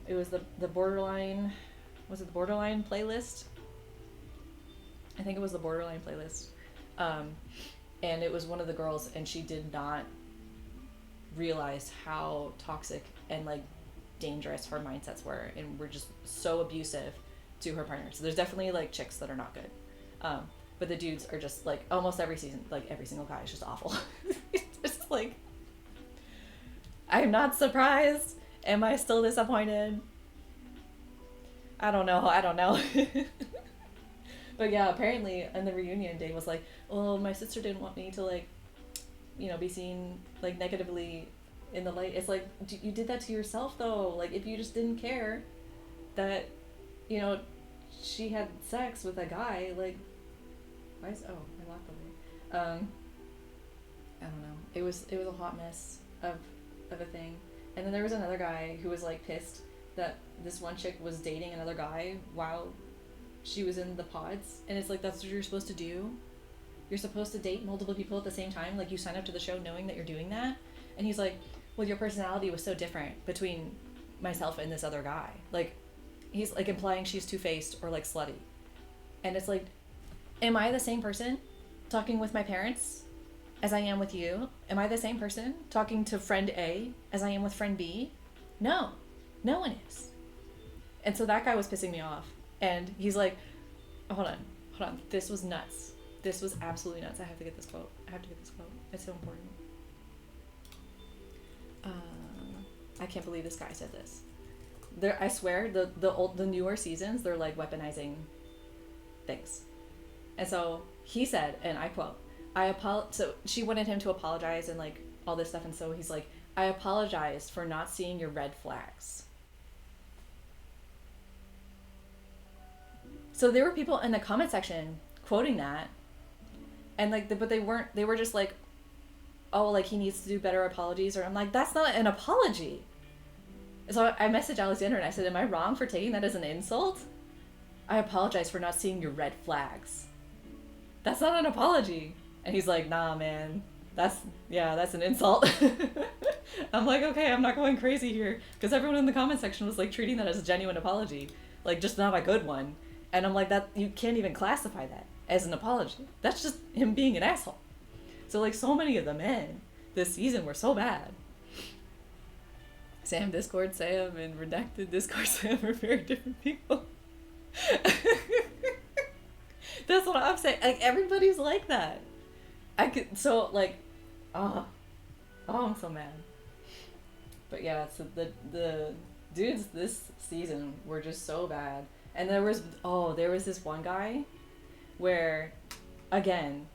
was the Borderline, was it the Borderline playlist? I think it was the Borderline playlist. And it was one of the girls, and she did not realize how toxic and like dangerous her mindsets were, and were just so abusive to her partner. So there's definitely like chicks that are not good. But the dudes are just like, almost every season, like every single guy is just awful. It's just like, I'm not surprised. Am I still disappointed? I don't know. But yeah, apparently in the reunion, Dave was like, oh, my sister didn't want me to like, you know, be seen like negatively in the light. It's like, you did that to yourself though. Like if you just didn't care that, you know, she had sex with a guy, like, why is, oh, I locked the way. I don't know. It was a hot mess of a thing. And then there was another guy who was like pissed that this one chick was dating another guy while she was in the pods. And it's like, that's what you're supposed to do? You're supposed to date multiple people at the same time? Like, you sign up to the show knowing that you're doing that? And he's like, well, your personality was so different between myself and this other guy. Like, he's like implying she's two-faced or like slutty. And it's like, am I the same person talking with my parents as I am with you? Am I the same person talking to friend A as I am with friend B? No one is. And so that guy was pissing me off. And he's like, oh, hold on. This was nuts. This was absolutely nuts. I have to get this quote. It's so important. I can't believe this guy said this. I swear, the newer seasons, they're like weaponizing things. And so he said, and I quote, so she wanted him to apologize and like all this stuff, and so he's like, I apologized for not seeing your red flags. So there were people in the comment section quoting that, and like, but they were just like, oh, like he needs to do better apologies, or I'm like, that's not an apology. So I messaged Alexander and I said, am I wrong for taking that as an insult? I apologize for not seeing your red flags. That's not an apology. And he's like, nah, man, that's an insult. I'm like, okay, I'm not going crazy here. Because everyone in the comment section was like treating that as a genuine apology. Like, just not a good one. And I'm like, that you can't even classify that as an apology. That's just him being an asshole. So like, so many of the men this season were so bad. Sam Discord Sam and Redacted Discord Sam are very different people. That's what I'm saying. Like, everybody's like that. I'm so I'm so mad. But yeah, so the Dudes this season were just so bad. And there was this one guy where, again,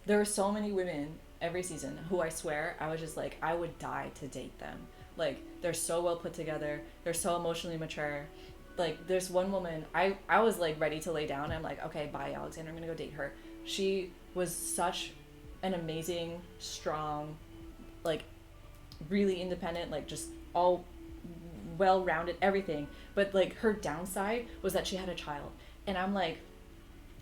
there were so many women every season who I swear I was just like, I would die to date them. Like, they're so well put together, they're so emotionally mature. Like, there's one woman, I was like ready to lay down. I'm like, okay, bye, Alexander, I'm gonna go date her. She was such an amazing, strong, like, really independent, like, just all well rounded, everything. But, like, her downside was that she had a child. And I'm like,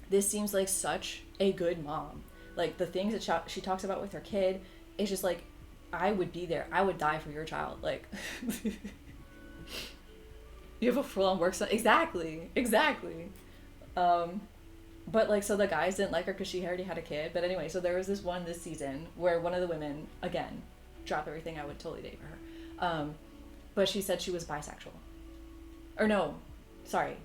this seems like such a good mom. Like, the things that she talks about with her kid, it's just like, I would be there. I would die for your child. Like, you have a full-on work son. Exactly. Exactly. But, like, so the guys didn't like her because she already had a kid. But anyway, so there was this season where one of the women, again, drop everything, I would totally date for her. But she said she was bisexual. Or no, sorry.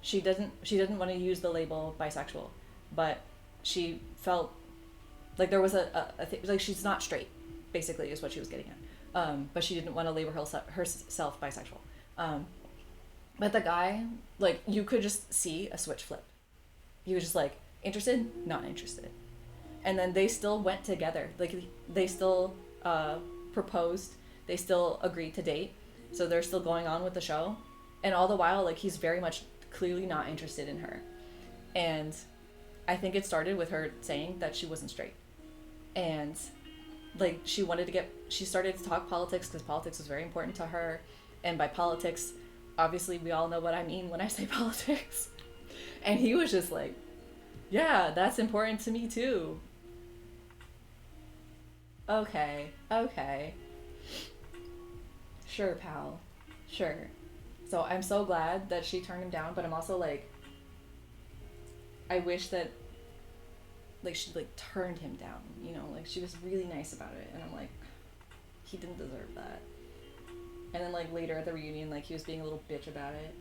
She didn't want to use the label bisexual, but she felt like there was a thing, like, she's not straight, basically, is what she was getting at. But she didn't want to label herself bisexual. But the guy, like, you could just see a switch flip. He was just like, interested, not interested. And then they still went together. Like, they still proposed. They still agreed to date. So they're still going on with the show. And all the while, like, he's very much clearly not interested in her. And I think it started with her saying that she wasn't straight. And, like, she started to talk politics because politics was very important to her. And by politics, obviously, we all know what I mean when I say politics. And he was just like, yeah, that's important to me too. Okay. Sure, pal. Sure. So I'm so glad that she turned him down, but I'm also like, I wish that, like, she, like, turned him down, you know? Like, she was really nice about it, and I'm like, he didn't deserve that. And then, like, later at the reunion, like, he was being a little bitch about it.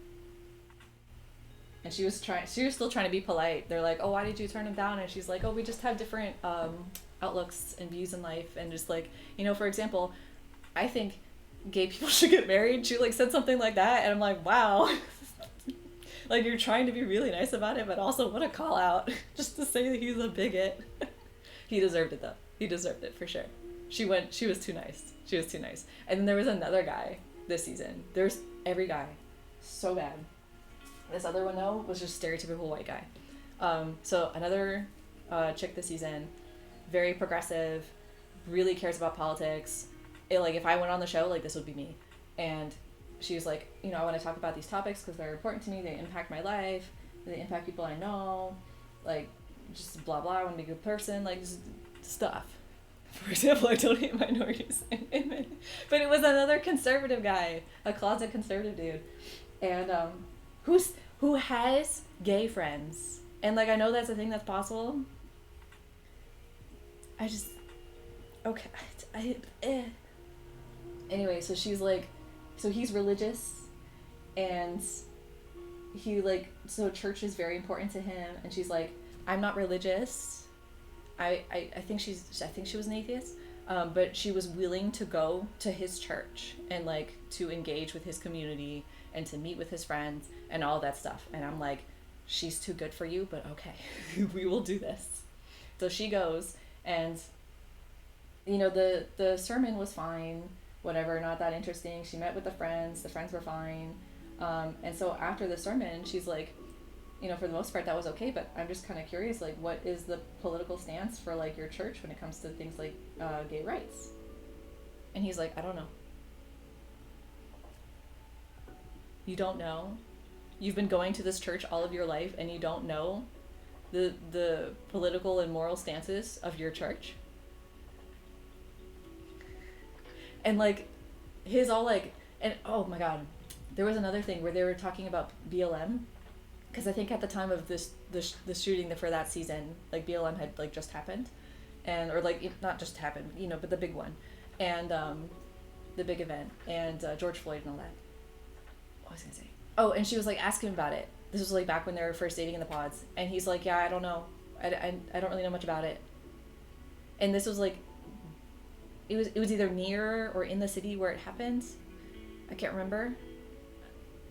And she was still trying to be polite. They're like, oh, why did you turn him down? And she's like, oh, we just have different outlooks and views in life. And just, like, you know, for example, I think gay people should get married. She, like, said something like that. And I'm like, wow. Like, you're trying to be really nice about it, but also what a call out. Just to say that he's a bigot. He deserved it, though. He deserved it, for sure. She was too nice. She was too nice. And then there was another guy this season. There's every guy. So bad. This other one, though, was just stereotypical white guy. So another chick this season, very progressive, really cares about politics. Like, if I went on the show, like, this would be me. And she was like, you know, I want to talk about these topics because they're important to me. They impact my life. They impact people I know. Like, just blah, blah. I want to be a good person. Like, just stuff. For example, I don't hate minorities and women. But it was another conservative guy, a closet conservative dude. And who has gay friends. And, like, I know that's a thing that's possible. I just... Okay. Anyway, so she's like... So he's religious. And he, like... So church is very important to him. And she's like, I'm not religious. I think she was an atheist. But she was willing to go to his church and, like, to engage with his community and to meet with his friends and all that stuff. And I'm like, she's too good for you, but okay, we will do this. So she goes, and, you know, the sermon was fine, whatever, not that interesting. She met with the friends were fine. And so after the sermon, she's like, you know, for the most part, that was okay, but I'm just kind of curious, like, what is the political stance for, like, your church when it comes to things like gay rights? And he's like, I don't know. You don't know? You've been going to this church all of your life and you don't know the political and moral stances of your church? And, like, his all, like, and oh my god, there was another thing where they were talking about BLM, because I think at the time of the shooting for that season, like, BLM had, like, just happened, and, or, like, not just happened, you know, but the big one, and the big event, and George Floyd and all that. What was I gonna say? Oh, and she was, like, asking about it. This was, like, back when they were first dating in the pods, and he's like, yeah, I don't know, I don't really know much about it. And this was, like, it was either near or in the city where it happened. I can't remember.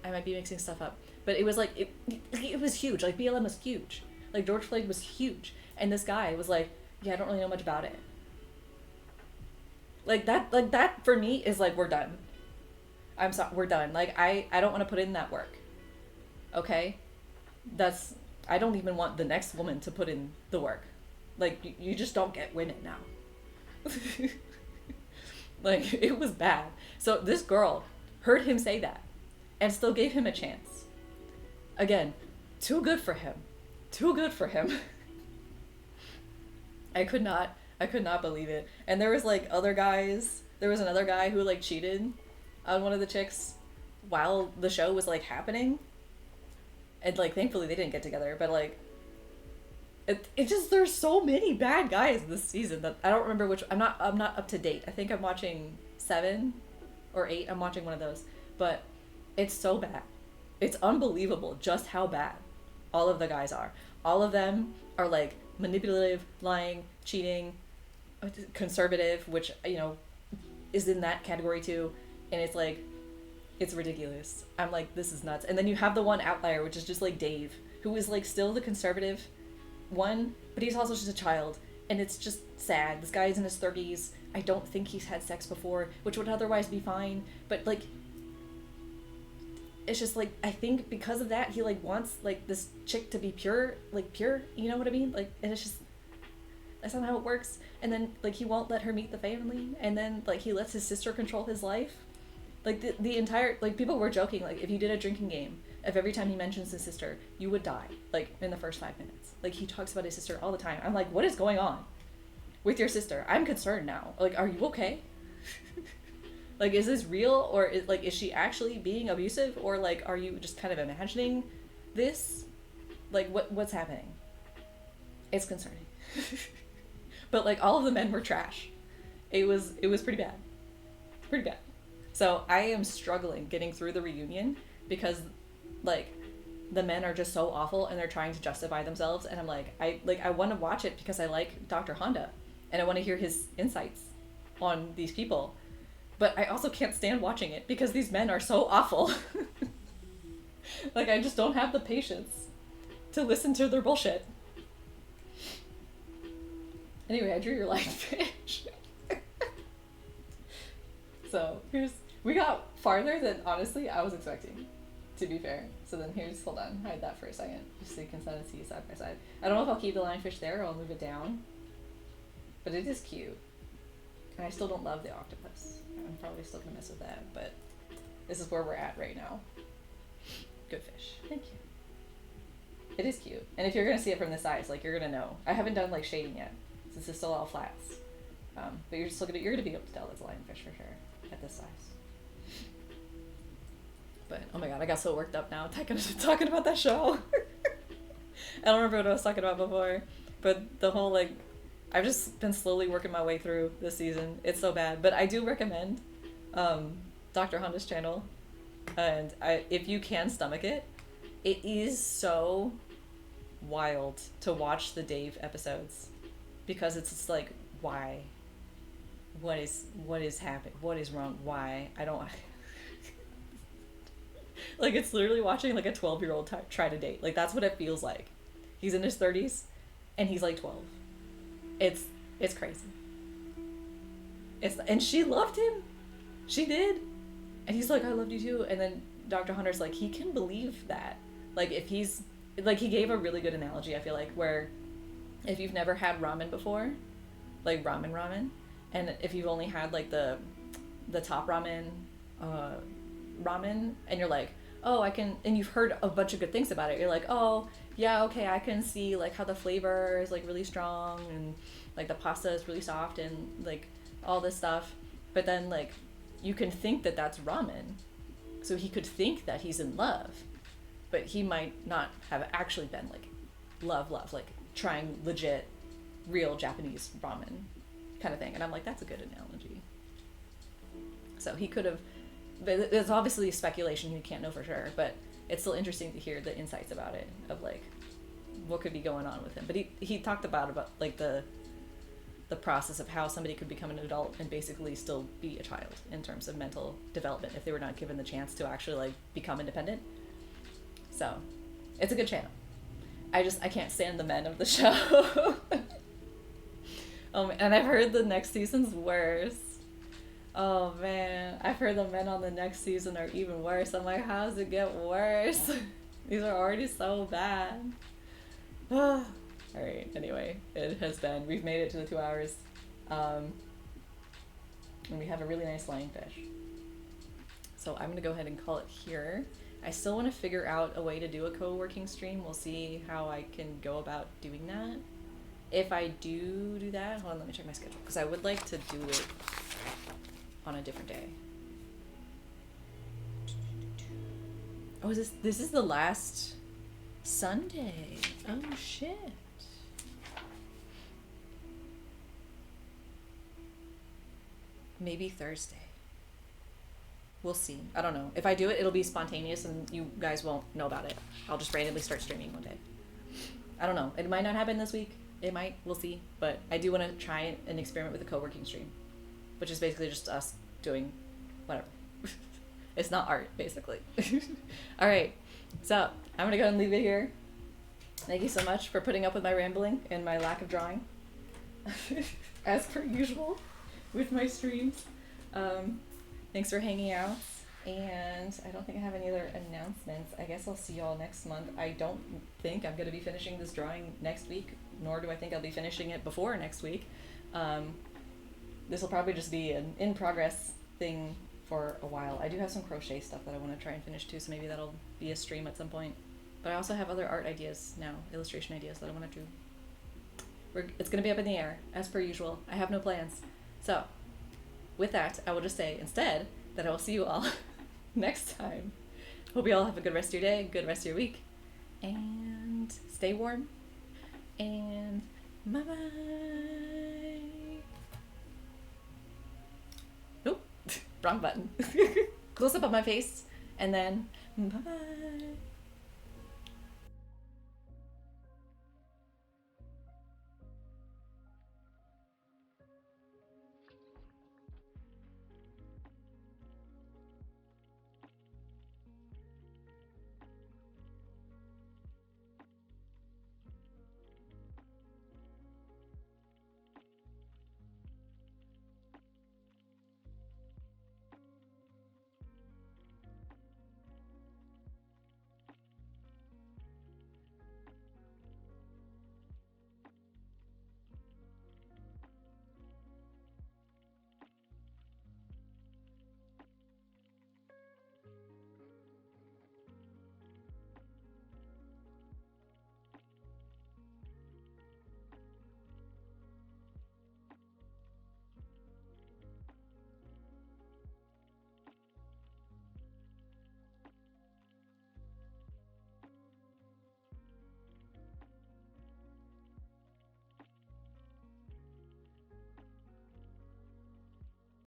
I might be mixing stuff up. But it was like, it was huge. Like, BLM was huge. Like, George Floyd was huge. And this guy was like, yeah, I don't really know much about it. Like that for me is like, we're done. I'm sorry, we're done. Like, I don't want to put in that work. Okay? I don't even want the next woman to put in the work. Like, you just don't get women now. Like, it was bad. So this girl heard him say that and still gave him a chance. Again, too good for him. Too good for him. I could not believe it. And there was like other guys. There was another guy who like cheated on one of the chicks while the show was like happening. And like thankfully they didn't get together, but like it just, there's so many bad guys this season that I don't remember which. I'm not up to date. I think I'm watching 7 or 8. I'm watching one of those. But it's so bad. It's unbelievable just how bad all of the guys are. All of them are like manipulative, lying, cheating, conservative, which, you know, is in that category too. And it's like, it's ridiculous. I'm like, this is nuts. And then you have the one outlier, which is just like Dave, who is like still the conservative one, but he's also just a child. And it's just sad. This guy is in his 30s. I don't think he's had sex before, which would otherwise be fine. But like, it's just like, I think because of that, he like wants like this chick to be pure, you know what I mean? Like, and it's just, that's not how it works. And then like he won't let her meet the family, and then like he lets his sister control his life. Like the entire, like, people were joking, like, if you did a drinking game, if every time he mentions his sister, you would die, like, in the first 5 minutes. Like, he talks about his sister all the time. I'm like, what is going on with your sister? I'm concerned now. Like, are you okay? Like, is this real? Or, is she actually being abusive? Or, like, are you just kind of imagining this? Like, what's happening? It's concerning. But, like, all of the men were trash. It was pretty bad. Pretty bad. So I am struggling getting through the reunion because, like, the men are just so awful and they're trying to justify themselves. And I'm like, I want to watch it because I like Dr. Honda and I want to hear his insights on these people. But I also can't stand watching it because these men are so awful. Like, I just don't have the patience to listen to their bullshit. Anyway, I drew your light fish. So we got farther than honestly I was expecting, to be fair. So then hold on, hide that for a second, just so you can kind of see side by side. I don't know if I'll keep the lionfish there or I'll move it down, but it is cute. And I still don't love the octopus. I'm probably still gonna mess with that, but this is where we're at right now. Good fish. Thank you. It is cute. And if you're gonna see it from the sides, like, you're gonna know. I haven't done like shading yet, since it's still all flats. But you're just looking at, you're gonna be able to tell it's a lionfish for sure at this size. But oh my god, I got so worked up now talking about that show. I don't remember what I was talking about before, but the whole, like, I've just been slowly working my way through this season. It's so bad, but I do recommend Dr. Honda's channel, and if you can stomach it, it is so wild to watch the Dave episodes because it's just like, why? What is happening? What is wrong? Why? I don't. Like, it's literally watching like a 12-year-old try to date. Like, that's what it feels like. He's in his 30s, and he's like 12. It's crazy. And she loved him. She did. And he's like, I loved you too. And then Dr. Hunter's like, he can believe that. Like, if he's like, he gave a really good analogy, I feel like, where if you've never had ramen before, like ramen, and if you've only had like the top ramen, and you're like, oh, I can, and you've heard a bunch of good things about it, you're like, oh yeah, okay, I can see like how the flavor is like really strong and like the pasta is really soft and like all this stuff, but then like you can think that that's ramen, so he could think that he's in love, but he might not have actually been like love, like trying legit real Japanese ramen kind of thing. And I'm like, that's a good analogy. So he could have, there's obviously speculation, you can't know for sure, but it's still interesting to hear the insights about it, of like what could be going on with him. But he talked about like the the process of how somebody could become an adult and basically still be a child in terms of mental development if they were not given the chance to actually like become independent. So it's a good channel. I can't stand the men of the show. And I've heard the next season's worse. Oh man, I've heard the men on the next season are even worse. I'm like, how does it get worse? These are already so bad. Alright, anyway, we've made it to the 2 hours. And we have a really nice lionfish. So I'm gonna go ahead and call it here. I still want to figure out a way to do a co-working stream. We'll see how I can go about doing that. If I do that, hold on, let me check my schedule, because I would like to do it on a different day. Oh, this is the last Sunday. Oh shit. Maybe Thursday. We'll see. I don't know. If I do it, it'll be spontaneous and you guys won't know about it. I'll just randomly start streaming one day. I don't know. It might not happen this week. It might. We'll see. But I do want to try an experiment with a co-working stream, which is basically just us doing whatever. It's not art, basically. All right. So I'm going to go and leave it here. Thank you so much for putting up with my rambling and my lack of drawing. As per usual with my streams. Thanks for hanging out, and I don't think I have any other announcements. I guess I'll see y'all next month. I don't think I'm going to be finishing this drawing next week, nor do I think I'll be finishing it before next week. This will probably just be an in-progress thing for a while. I do have some crochet stuff that I want to try and finish too, so maybe that'll be a stream at some point. But I also have other art ideas now, illustration ideas that I want to do. It's going to be up in the air, as per usual. I have no plans. So, with that, I will just say instead that I will see you all next time. Hope you all have a good rest of your day, good rest of your week, and stay warm, and bye-bye. Nope, wrong button. Close up on my face, and then bye-bye.